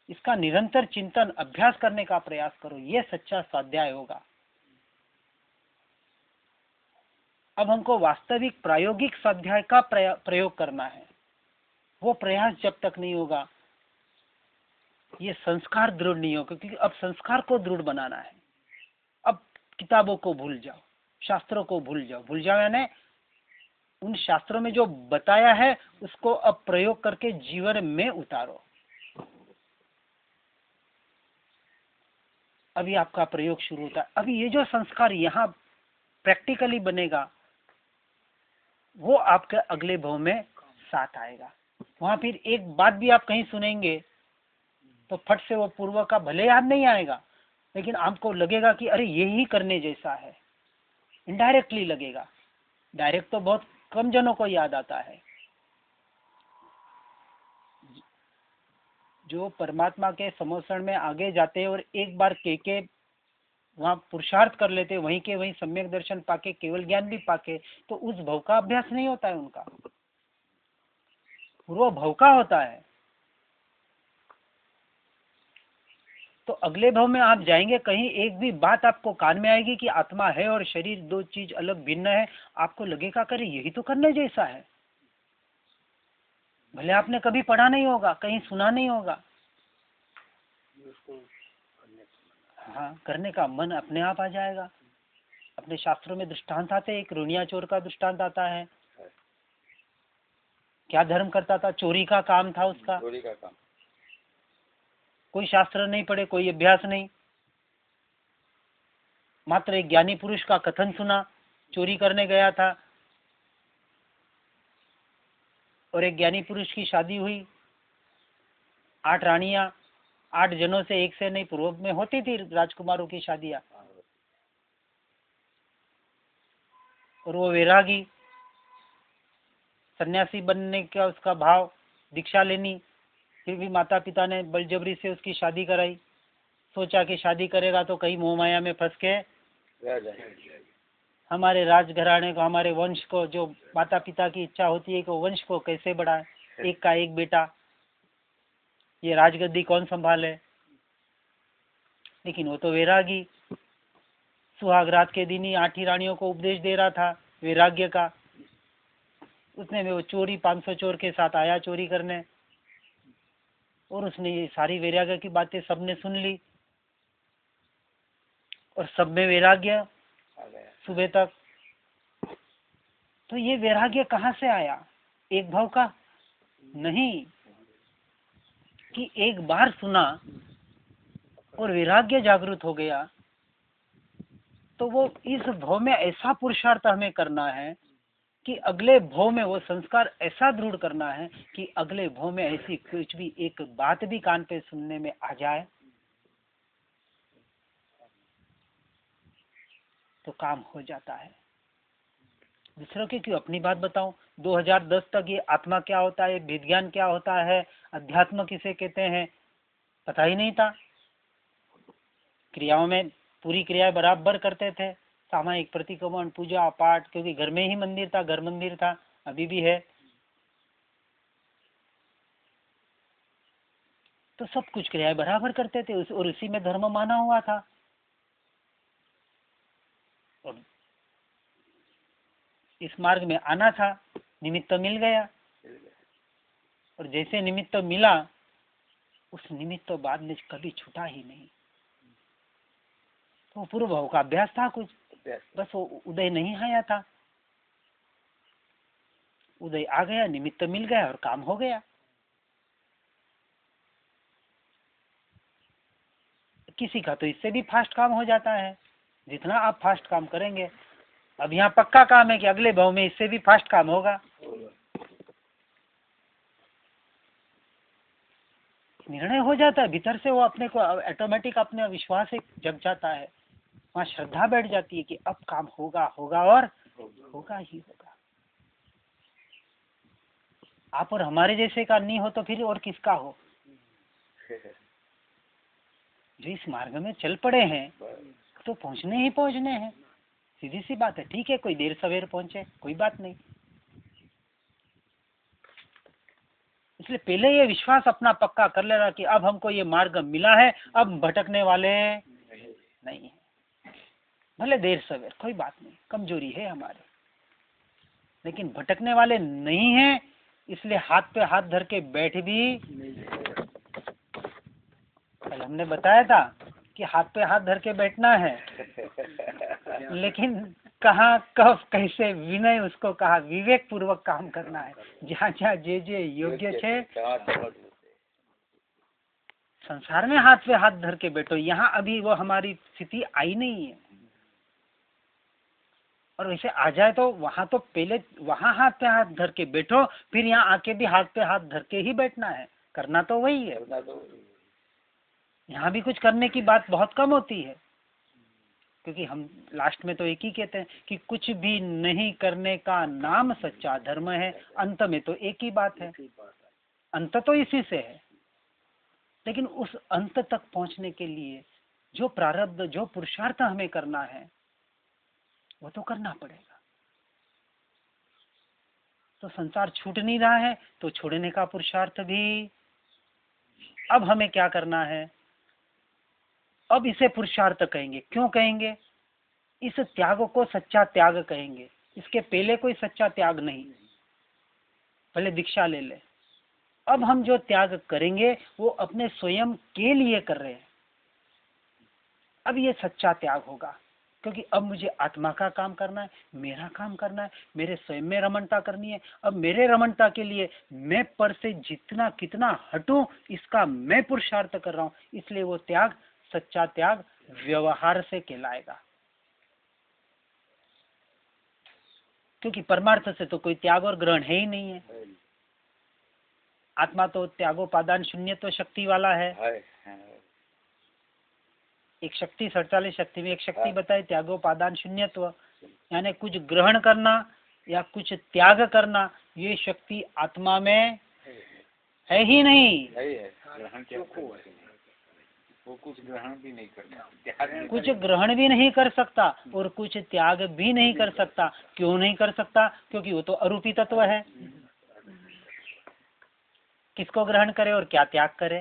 इसका निरंतर चिंतन, अभ्यास करने का प्रयास करो, ये सच्चा स्वाध्याय होगा। अब हमको वास्तविक प्रायोगिक स्वाध्याय का प्रयोग करना है। वो प्रयास जब तक नहीं होगा, ये संस्कार दृढ़ नहीं होगा, क्योंकि अब संस्कार को दृढ़ बनाना है। अब किताबों को भूल जाओ, शास्त्रों को भूल जाओ यानी उन शास्त्रों में जो बताया है उसको अब प्रयोग करके जीवन में उतारो। अभी आपका प्रयोग शुरू होता है। अभी ये जो संस्कार यहाँ प्रैक्टिकली बनेगा, वो आपके अगले भाव में साथ आएगा। वहां फिर एक बात भी आप कहीं सुनेंगे तो फट से वो पूर्व का भले याद नहीं आएगा, लेकिन आपको लगेगा कि अरे ये ही करने जैसा है। इनडायरेक्टली लगेगा, डायरेक्ट तो बहुत कम जनों को याद आता है। जो परमात्मा के समोषण में आगे जाते हैं और एक बार के वहां पुरुषार्थ कर लेते, वहीं के वहीं सम्यक दर्शन पाके, केवल ज्ञान भी पाके, तो उस भव का अभ्यास नहीं होता है उनका। पूर्व भव का होता है। तो अगले भव में आप जाएंगे, कहीं एक भी बात आपको कान में आएगी कि आत्मा है और शरीर दो चीज अलग भिन्न है, आपको लगेगा करे यही तो करने जैसा है। भले आपने कभी पढ़ा नहीं होगा, कहीं सुना नहीं होगा, हाँ करने का मन अपने आप आ जाएगा। अपने शास्त्रों में दृष्टांत आते हैं, एक रोनिया चोर का दृष्टांत आता है। क्या धर्म करता था? चोरी का काम था उसका। चोरी का काम। कोई शास्त्र नहीं पढ़े, कोई अभ्यास नहीं, मात्र एक ज्ञानी पुरुष का कथन सुना, चोरी करने गया था और एक ज्ञानी पुरुष की शादी हुई। 8 रानियां, 8 जनों से, एक से नहीं। पूर्व में होती थी राजकुमारों की शादियां। और वो वैरागी, सन्यासी बनने का उसका भाव, दीक्षा लेनी, फिर भी माता पिता ने बलजबरी से उसकी शादी कराई। सोचा कि शादी करेगा तो कहीं मोह माया में फंस के हमारे राजघराने को, हमारे वंश को, जो माता पिता की इच्छा होती है कि वंश को कैसे बढ़ाए, एक का एक बेटा, ये राजगद्दी कौन संभाले। लेकिन वो तो वैरागी, सुहागरात के दिन ही 8 ही रानियों को उपदेश दे रहा था वैराग्य का। उसने वो चोरी 500 चोर के साथ आया चोरी करने, और उसने ये सारी वैराग्य की बातें सबने सुन ली और सब में वैराग्य सुबह तक। तो ये वैराग्य कहाँ से आया? एक भाव का नहीं, कि एक बार सुना और वैराग्य जागृत हो गया। तो वो इस भाव में ऐसा पुरुषार्थ हमें करना है कि अगले भाव में वो संस्कार ऐसा दृढ़ करना है कि अगले भाव में ऐसी कुछ भी एक बात भी कान पे सुनने में आ जाए तो काम हो जाता है। दूसरों की क्यों अपनी बात बताऊं? 2010 तक ये आत्मा क्या होता है, विज्ञान क्या होता है, अध्यात्म किसे कहते हैं, पता ही नहीं था। क्रियाओं में पूरी क्रिया बराबर करते थे, सामायिक प्रतिक्रमण, पूजा पाठ, क्योंकि घर में ही मंदिर था, घर मंदिर था, अभी भी है। तो सब कुछ क्रियाएं बराबर करते थे और उसी में धर्म माना हुआ था। और इस मार्ग में आना था, निमित्त मिल गया, और जैसे निमित्त मिला उस निमित्त बाद में कभी छूटा ही नहीं। तो पूर्व भाव का अभ्यास था कुछ, बस वो उदय नहीं आया था, उदय आ गया, निमित्त मिल गया और काम हो गया। किसी का तो इससे भी फास्ट काम हो जाता है, जितना आप फास्ट काम करेंगे। अब यहाँ पक्का काम है कि अगले भाव में इससे भी फास्ट काम होगा। निर्णय हो जाता है भीतर से, वो अपने को ऑटोमेटिक अपने विश्वास से जग जाता है, वहाँ श्रद्धा बैठ जाती है कि अब काम होगा होगा और होगा ही होगा। आप और हमारे जैसे का नहीं हो तो फिर और किसका हो? जो इस मार्ग में चल पड़े हैं तो पहुंचने ही पहुंचने हैं, सीधी सी बात है। ठीक है, कोई देर सवेर पहुंचे, कोई बात नहीं। इसलिए पहले ये विश्वास अपना पक्का कर लेना कि अब हमको ये मार्ग मिला है, अब भटकने वाले नहीं है। भले देर सवेर कोई बात नहीं, कमजोरी है हमारे, लेकिन भटकने वाले नहीं है। इसलिए हाथ पे हाथ धर के बैठ भी, कल हमने बताया था कि हाथ पे हाथ धर के बैठना है, लेकिन कहाँ कब कैसे विनय, उसको कहा विवेक पूर्वक काम करना है। जहाँ जहाँ जे योग्य छे संसार में हाथ पे हाथ धर के बैठो। यहाँ अभी वो हमारी स्थिति आई नहीं है, और वैसे आ जाए तो वहां तो पहले वहां हाथ पे हाथ धर के बैठो, फिर यहाँ आके भी हाथ पे हाथ धर के ही बैठना है। करना तो वही है, यहाँ भी कुछ करने की बात बहुत कम होती है, क्योंकि हम लास्ट में तो एक ही कहते हैं कि कुछ भी नहीं करने का नाम सच्चा धर्म है। अंत में तो एक ही बात है, अंत तो इसी से है। लेकिन उस अंत तक पहुंचने के लिए जो प्रारब्ध, जो पुरुषार्थ हमें करना है वो तो करना पड़ेगा। तो संसार छूट नहीं रहा है, तो छोड़ने का पुरुषार्थ भी। अब हमें क्या करना है? अब इसे पुरुषार्थ कहेंगे। क्यों कहेंगे? इस त्याग को सच्चा त्याग कहेंगे। इसके पहले कोई सच्चा त्याग नहीं। पहले दीक्षा ले ले। अब हम जो त्याग करेंगे वो अपने स्वयं के लिए कर रहे हैं। अब ये सच्चा त्याग होगा, क्योंकि अब मुझे आत्मा का काम करना है, मेरा काम करना है, मेरे स्वयं में रमणता करनी है। अब मेरे रमणता के लिए मैं पर से जितना कितना हटूं, इसका मैं पुरुषार्थ कर रहा हूं। इसलिए वो त्याग सच्चा त्याग व्यवहार से कहलाएगा। क्योंकि परमार्थ से तो कोई त्याग और ग्रहण है ही नहीं है। आत्मा तो त्यागोपादान शून्य तो शक्ति वाला है। एक शक्ति 47 शक्ति में एक शक्ति बताई त्यागोपादान शून्यत्व, यानी कुछ ग्रहण करना या कुछ त्याग करना, ये शक्ति आत्मा में है ही नहीं। वो कुछ ग्रहण भी नहीं करता, कुछ ग्रहण भी नहीं कर सकता और कुछ त्याग भी नहीं कर सकता। क्यों नहीं कर सकता? क्योंकि वो तो अरूपी तत्व है। किसको ग्रहण करे और क्या त्याग करे?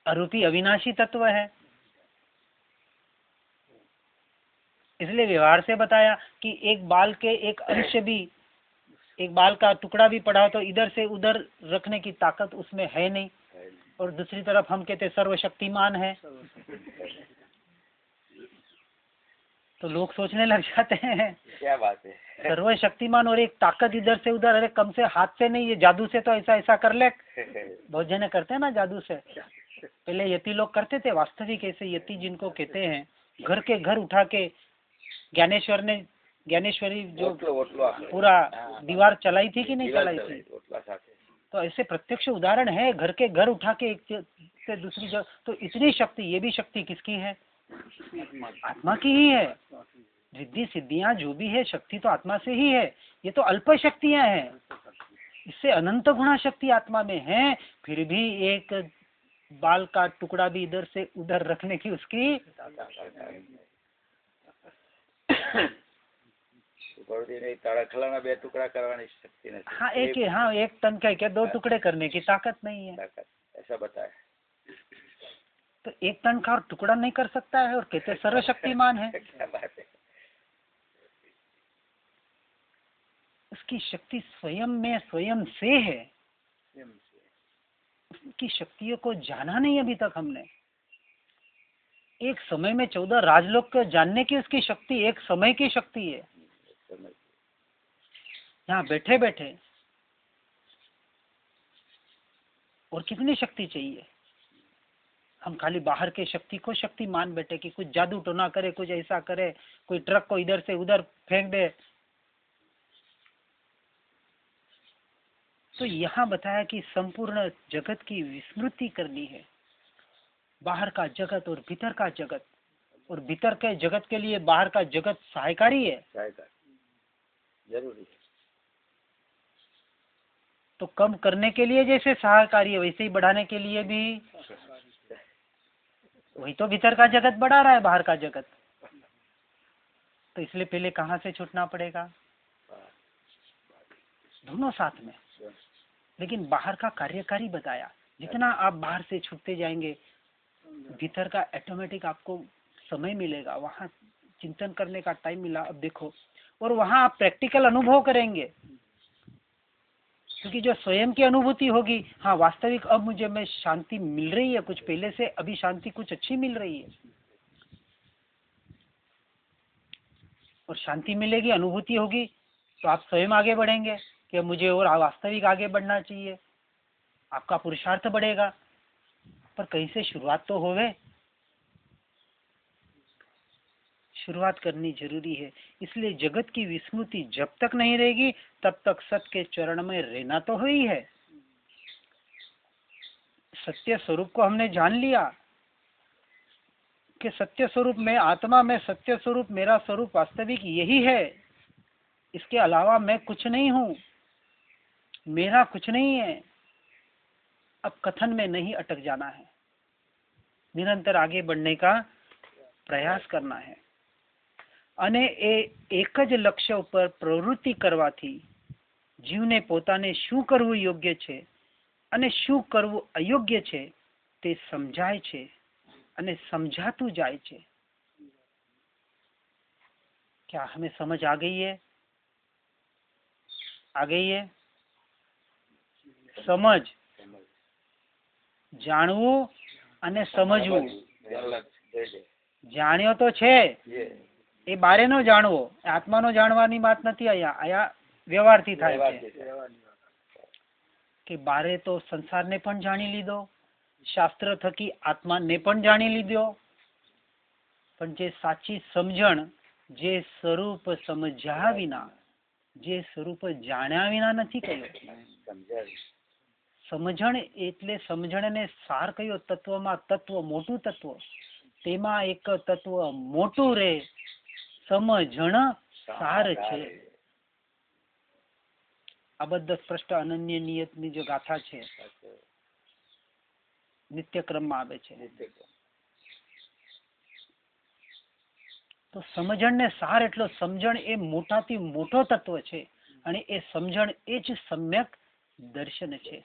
अरूपी अविनाशी तत्व है। इसलिए व्यवहार से बताया कि एक बाल के एक अंश भी, एक बाल का टुकड़ा भी पड़ा तो इधर से उधर रखने की ताकत उसमें है नहीं। और दूसरी तरफ हम कहते सर्वशक्तिमान है, तो लोग सोचने लग जाते हैं क्या बात है, सर्वशक्तिमान और एक ताकत इधर से उधर। अरे कम से हाथ से नहीं, ये जादू से तो ऐसा ऐसा कर ले। बहुत जने करते हैं ना जादू से। पहले यति लोग करते थे। वास्तविक ऐसे यति जिनको कहते हैं, घर के घर उठा के ज्ञानेश्वर ने, ज्ञानेश्वरी जो पूरा दीवार चलाई थी कि नहीं चलाई थी, तो ऐसे प्रत्यक्ष उदाहरण है। घर के घर उठा के एक से दूसरी जगह। तो इतनी शक्ति, ये भी शक्ति किसकी है? आत्मा की ही है। रिद्धि सिद्धियां जो भी है, शक्ति तो आत्मा से ही है। ये तो अल्प शक्तियां हैं, इससे अनंत गुणा शक्ति आत्मा में है। फिर भी एक बाल का टुकड़ा भी इधर से उधर रखने की उसकी तड़खलाना बे टुकड़ा करवानी शक्ति नहीं। हाँ, एक तन कह के दो टुकड़े करने की ताकत नहीं है, ऐसा बताया। तो एक तन का और टुकड़ा नहीं कर सकता है और कहते सर्वशक्तिमान है। क्या बात है। उसकी शक्ति स्वयं में स्वयं से है। उसकी शक्तियों को जाना नहीं अभी तक हमने। एक समय में 14 राजलोक को जानने की उसकी शक्ति एक समय की शक्ति है। यहाँ बैठे बैठे और कितनी शक्ति चाहिए? हम खाली बाहर के शक्ति को शक्ति मान बैठे कि कुछ जादू टोना करे, कुछ ऐसा करे, कोई ट्रक को इधर से उधर फेंक दे। तो यहाँ बताया कि संपूर्ण जगत की विस्मृति करनी है। बाहर का जगत और भीतर का जगत, और भीतर के जगत के लिए बाहर का जगत सहायकारी है, जरूरी है। तो कम करने के लिए जैसे सहायकारी है, वैसे ही बढ़ाने के लिए भी। वही तो भीतर का जगत बढ़ा रहा है बाहर का जगत। तो इसलिए पहले कहाँ से छूटना पड़ेगा? दोनों साथ में। लेकिन बाहर का कार्यकारी बताया। जितना आप बाहर से छूटते जाएंगे, भीतर का ऑटोमेटिक आपको समय मिलेगा, वहाँ चिंतन करने का टाइम मिला। अब देखो, और वहाँ आप प्रैक्टिकल अनुभव करेंगे, क्योंकि जो स्वयं की अनुभूति होगी, हाँ वास्तविक अब मुझे में शांति मिल रही है, कुछ पहले से अभी शांति कुछ अच्छी मिल रही है। और शांति मिलेगी, अनुभूति होगी, तो आप स्वयं आगे बढ़ेंगे कि मुझे और वास्तविक आगे बढ़ना चाहिए। आपका पुरुषार्थ बढ़ेगा। पर कहीं से शुरुआत तो होवे, शुरुआत करनी जरूरी है। इसलिए जगत की विस्मृति जब तक नहीं रहेगी, तब तक सत्य के चरण में रहना तो ही है। सत्य स्वरूप को हमने जान लिया कि सत्य स्वरूप में, आत्मा में सत्य स्वरूप, मेरा स्वरूप वास्तविक यही है। इसके अलावा मैं कुछ नहीं हूँ, मेरा कुछ नहीं है। अब कथन में नहीं अटक जाना है, निरंतर आगे बढ़ने का प्रयास करना है। અને એ એક જ લક્ષ્ય ઉપર પ્રવૃત્તિ કરવાથી જીવને પોતાને શું કરવું યોગ્ય છે અને શું કરવું અયોગ્ય છે તે સમજાય છે અને समझातू जाए છે। क्या हमें समझ आ गई है? आ गई है? समझ, જાણવું અને સમજવું। જાણ્યો તો છે એ બારે નો જાણવો, આત્માનો જાણવાની વાત નથી। અહીંયા વ્યવહારથી થાય છે કે બારે તો સંસારને પણ જાણી લીધો, શાસ્ત્ર થકી આત્માને પણ જાણી લીધો, પણ જે સાચી સમજણ, જે સ્વરૂપ સમજ્યા વિના, જે સ્વરૂપ જાણ્યા વિના નથી કયો। સમજણ એટલે સમજણને સાર કયો, તત્વમાં તત્વ, મોટું તત્વ, તેમાં એક તત્વ મોટું રે, સમજણ સાર છે। અબદ્ધ સ્પષ્ટ અનન્ય નિયતની જે ગાથા છે નિત્યક્રમમાં આવે છે। તો સમજણને સાર એટલો, સમજણ એ મોટાથી મોટો તત્વ છે અને એ સમજણ એ જ સમ્યક દર્શન છે।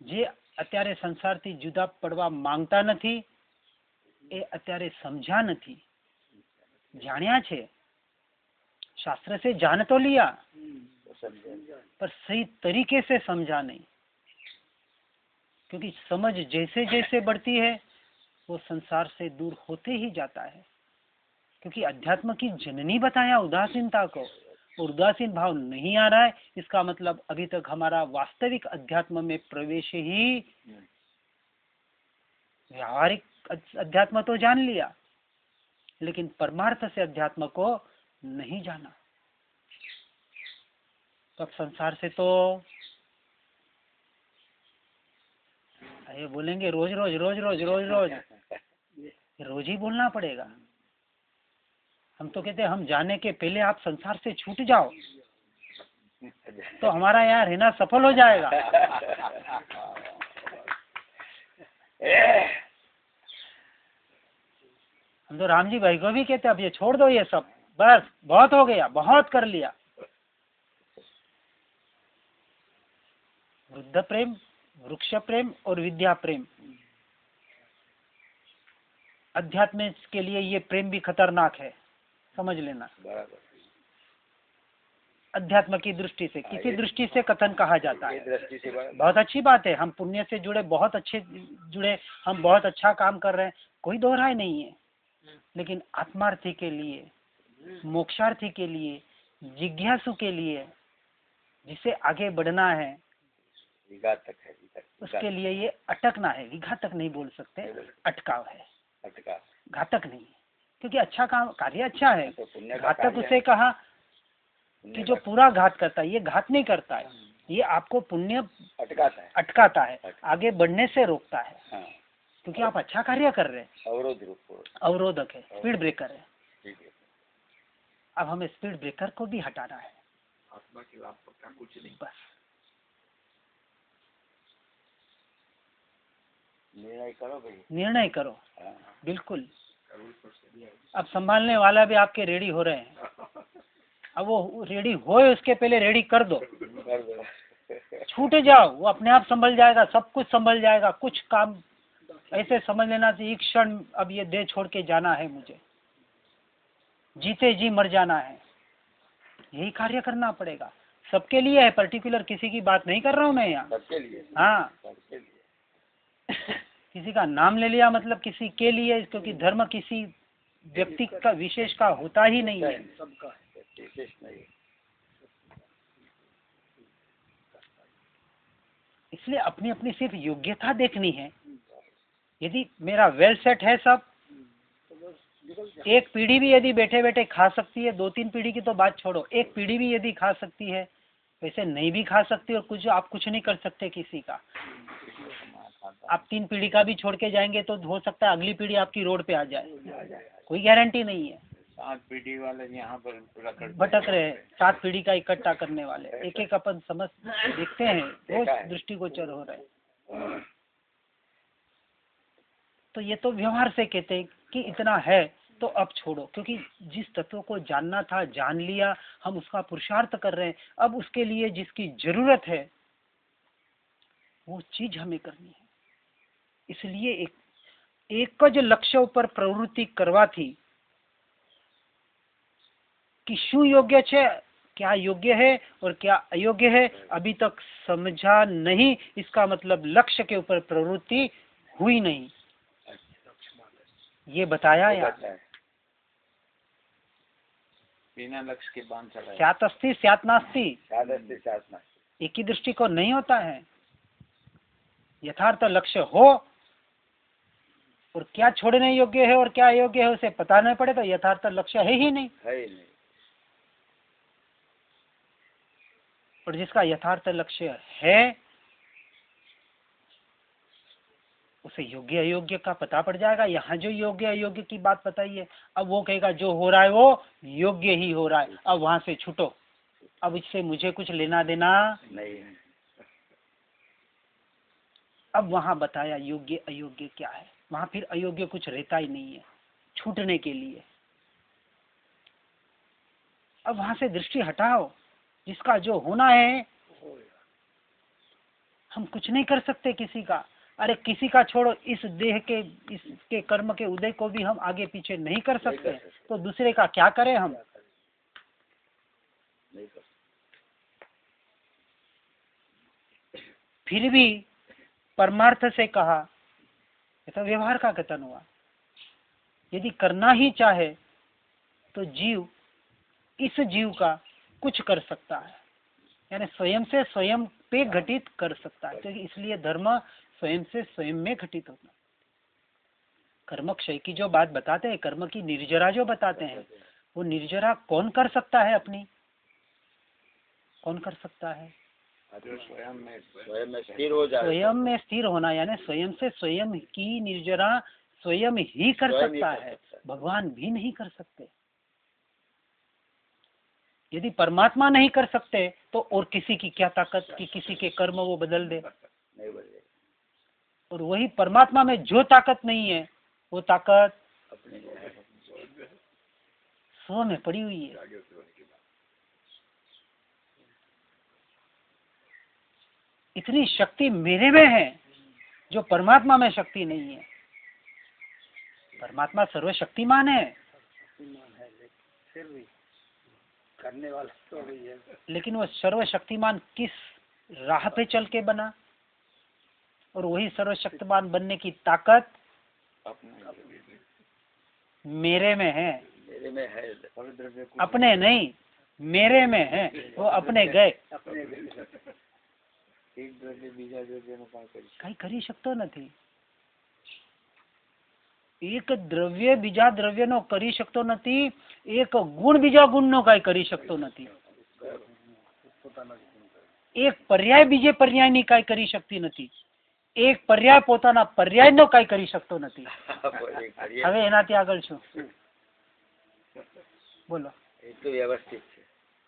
જે અત્યારે સંસારથી જુદા પડવા માંગતા નથી એ અત્યારે સમજ્યા નથી। જાણ્યા છે, शास्त्र से जान तो लिया पर सही तरीके से समझा नहीं, क्योंकि समझ जैसे जैसे बढ़ती है वो संसार से दूर होते ही जाता है। क्योंकि अध्यात्म की जननी बताया उदासीनता को, और उदासीन भाव नहीं आ रहा है, इसका मतलब अभी तक हमारा वास्तविक अध्यात्म में प्रवेश ही, व्यावहारिक अध्यात्म तो जान लिया लेकिन परमार्थ से अध्यात्म को नहीं जाना। तो अब संसार से तो ये बोलेंगे रोज रोज रोज रोज रोज रोज रोज ही बोलना पड़ेगा। हम तो कहते हैं हम जाने के पहले आप संसार से छूट जाओ तो हमारा यहाँ रहना सफल हो जाएगा। हम तो राम जी भाई को भी कहते अब ये छोड़ दो, ये सब बस बहुत हो गया, बहुत कर लिया। वृद्ध प्रेम, वृक्ष प्रेम और विद्या प्रेम, अध्यात्म के लिए ये प्रेम भी खतरनाक है, समझ लेना। अध्यात्म की दृष्टि से, किसी दृष्टि से कथन कहा जाता है, बहुत अच्छी बात है, हम पुण्य से जुड़े, बहुत अच्छे जुड़े, हम बहुत अच्छा काम कर रहे हैं, कोई दो राय नहीं है। लेकिन आत्मार्थी के लिए, मोक्षार्थी के लिए, जिज्ञासु के लिए, जिसे आगे बढ़ना है, विघातक है, उसके लिए ये अटकना है। विघातक नहीं बोल सकते, अटकाव है, घातक नहीं, क्योंकि अच्छा काम, कार्य अच्छा है। घातक उसे कहा कि जो पूरा घात करता है, ये घात नहीं करता है, ये आपको पुण्य अटकाता है, आगे बढ़ने से रोकता है। क्योंकि आप अच्छा कार्य कर रहे हैं, अवरोधक है, स्पीड ब्रेकर है। अब हमें स्पीड ब्रेकर को भी हटाना है, आत्मा के लाभ का कुछ नहीं, बस निर्णय करो भाई, निर्णय करो, बिल्कुल। अब संभालने वाला भी आपके रेडी हो रहे हैं, अब वो रेडी होए उसके पहले रेडी कर दो, छूट जाओ, वो अपने आप संभल जाएगा, सब कुछ संभल जाएगा। कुछ काम ऐसे समझ लेना चाहिए, एक क्षण अब ये देह छोड़ के जाना है, मुझे जीते जी मर जाना है, यही कार्य करना पड़ेगा। सबके लिए है, पर्टिकुलर किसी की बात नहीं कर रहा हूँ मैं यहाँ, सबके लिए। हाँ, किसी का नाम ले लिया मतलब किसी के लिए, क्योंकि धर्म किसी व्यक्ति का विशेष का होता ही नहीं है, सबका विशेष नहीं। इसलिए अपनी अपनी सिर्फ योग्यता देखनी है। यदि मेरा वेल सेट है सब, एक पीढ़ी भी यदि बैठे बैठे खा सकती है, 2-3 पीढ़ी की तो बात छोड़ो, एक पीढ़ी भी यदि खा सकती है, वैसे नहीं भी खा सकती, और कुछ आप कुछ नहीं कर सकते किसी का। आप 3 पीढ़ी का भी छोड़ के जाएंगे तो हो सकता है अगली पीढ़ी आपकी रोड पे आ जाए, कोई गारंटी नहीं है। 7 पीढ़ी वाले यहाँ पर भटक रहे हैं, 7 पीढ़ी का इकट्ठा करने वाले, एक एक अपन समझ देखते हैं, वो दृष्टिगोचर हो रहे हैं। तो ये तो व्यवहार से कहते हैं कि इतना है, तो अब छोड़ो, क्योंकि जिस तत्व को जानना था जान लिया, हम उसका पुरुषार्थ कर रहे हैं। अब उसके लिए जिसकी जरूरत है वो चीज हमें करनी है। इसलिए एक જ લક્ષ્ય ઉપર પ્રવૃત્તિ કરવાથી कि शू योग्य છે, क्या योग्य है और क्या अयोग्य है अभी तक समझा नहीं। इसका मतलब लक्ष्य के ऊपर प्रवृत्ति हुई नहीं, ये बताया यार। बिना लक्ष्य के बांध चला है। स्यात् अस्ति स्यात् नास्ति, स्यात् अस्ति स्यात् नास्ति। एक ही दृष्टिकोण नहीं होता है। यथार्थ लक्ष्य हो और क्या छोड़ने योग्य है और क्या अयोग्य है उसे पता नहीं पड़े तो यथार्थ लक्ष्य है ही नहीं। और जिसका यथार्थ लक्ष्य है उसे योग्य अयोग्य का पता पड़ जाएगा। यहाँ जो योग्य अयोग्य की बात बताई है, अब वो कहेगा जो हो रहा है वो योग्य ही हो रहा है, अब वहां से छूटो, अब इससे मुझे कुछ लेना देना नहीं। अब वहां बताया योग्य अयोग्य क्या है, वहां फिर अयोग्य कुछ रहता ही नहीं है छूटने के लिए। अब वहां से दृष्टि हटाओ, जिसका जो होना है हम कुछ नहीं कर सकते किसी का। अरे किसी का छोड़ो, इस देह के इसके कर्म के उदय को भी हम आगे पीछे नहीं कर सकते, तो दूसरे का क्या करें हम। फिर भी परमार्थ से कहा, ये तो व्यवहार का कथन हुआ। यदि करना ही चाहे तो जीव इस जीव का कुछ कर सकता है, यानी स्वयं से स्वयं पे घटित कर सकता है। क्योंकि इसलिए धर्म स्वयं से स्वयं में घटित होता है। कर्म क्षय की जो बात बताते हैं, कर्म की निर्जरा जो बताते हैं, वो निर्जरा कौन कर सकता है अपनी, कौन कर सकता है? स्वयं में स्थिर हो जाए। स्वयं में स्थिर होना यानी स्वयं से स्वयं की निर्जरा स्वयं ही कर सकता है, भगवान भी नहीं कर सकते। यदि परमात्मा नहीं कर सकते तो और किसी की क्या ताकत कि किसी के कर्म वो बदल दे। और वही परमात्मा में जो ताकत नहीं है वो ताकत स्व में पड़ी हुई है। इतनी शक्ति मेरे में है जो परमात्मा में शक्ति नहीं है। परमात्मा सर्वशक्तिमान है, करने वाला तो वही है। लेकिन वो सर्वशक्तिमान किस राह पे चल के बना, और वही सर्वशक्तिमान बनने की ताकत मेरे में है। मेरे में है, अपने नहीं, मेरे में है। वो अपने गए एक द्रव्य बीजा द्रव्य कई કરી શકતો નથી। એક દ્રવ્ય બીજા દ્રવ્યનો કરી શકતો નથી, એક ગુણ બીજા ગુણનો કઈ કરી શકતો નથી, એક પર્યાય બીજે પર્યાયની કઈ કરી શકતી નથી, એક પર્યાય પોતાના પર્યાયનો કઈ કરી શકતો નથી। હવે એનાથી આગળ શું બોલો? એટલું વ્યવસ્થિત છે,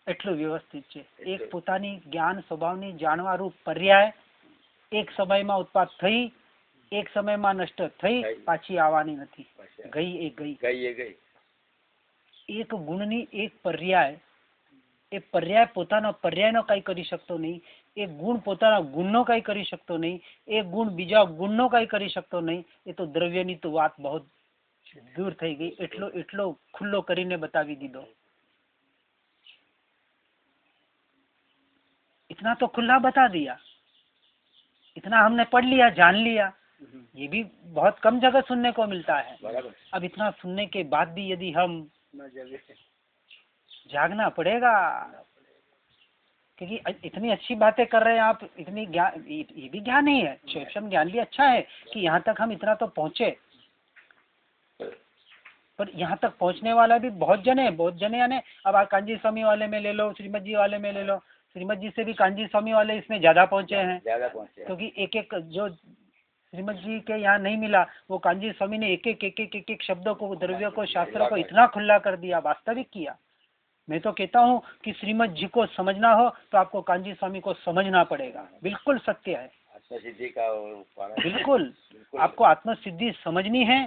એટલું વ્યવસ્થિત છે। એક પોતાની જ્ઞાન સ્વભાવની જાણવા રૂપ પર્યાય એક સમયમાં ઉત્પાદ થઈ, એક સમયમાં નષ્ટ થઈ, પાછી આવવાની નથી, ગઈ એ ગઈ। એક ગુણની એક પર્યાય, એ પર્યાય પોતાનો પર્યાયનો કઈ કરી શકતો નહીં, એક ગુણ પોતાના ગુણનો કઈ કરી શકતો નહીં, એક ગુણ બીજા ગુણનો કઈ કરી શકતો નહીં। એ તો દ્રવ્યની તો વાત बहुत दूर થઈ ગઈ। એટલો એટલો ખુલ્લો કરીને બતાવી દીધો। इतना तो खुला बता दिया, इतना हमने पढ़ लिया, जान लिया। ये भी बहुत कम जगह सुनने को मिलता है। अब इतना सुनने के बाद भी यदि हम जागना पड़ेगा, क्योंकि इतनी अच्छी बातें कर रहे हैं आप, इतनी ज्ञान, ये भी ज्ञान ही है, क्षेम ज्ञान भी अच्छा है कि यहाँ तक हम इतना तो पहुँचे। पर यहाँ तक पहुँचने वाला भी बहुत जने यानी अब आप कांजी स्वामी वाले में ले लो, श्रीमद जी वाले में ले लो, श्रीमद जी से भी कांजी स्वामी वाले इसमें ज्यादा पहुँचे हैं, क्योंकि एक एक जो श्रीमद जी के यहाँ नहीं मिला वो कांजी स्वामी ने एक एक शब्दों को, द्रव्यों को, शास्त्रों को इतना खुला कर दिया, वास्तविक किया। मैं तो कहता हूँ कि श्रीमद जी को समझना हो तो आपको कांजी स्वामी को समझना पड़ेगा, बिल्कुल सत्य है। आत्मसिद्धि का बिल्कुल आपको आत्मसिद्धि समझनी है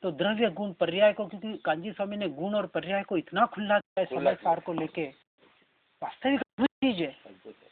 तो द्रव्य गुण पर्याय को, क्योंकि कांजी स्वामी ने गुण और पर्याय को इतना खुला किया है खुला समय सार को लेके, वास्तविक अद्भुत चीज है। अद्भुत है।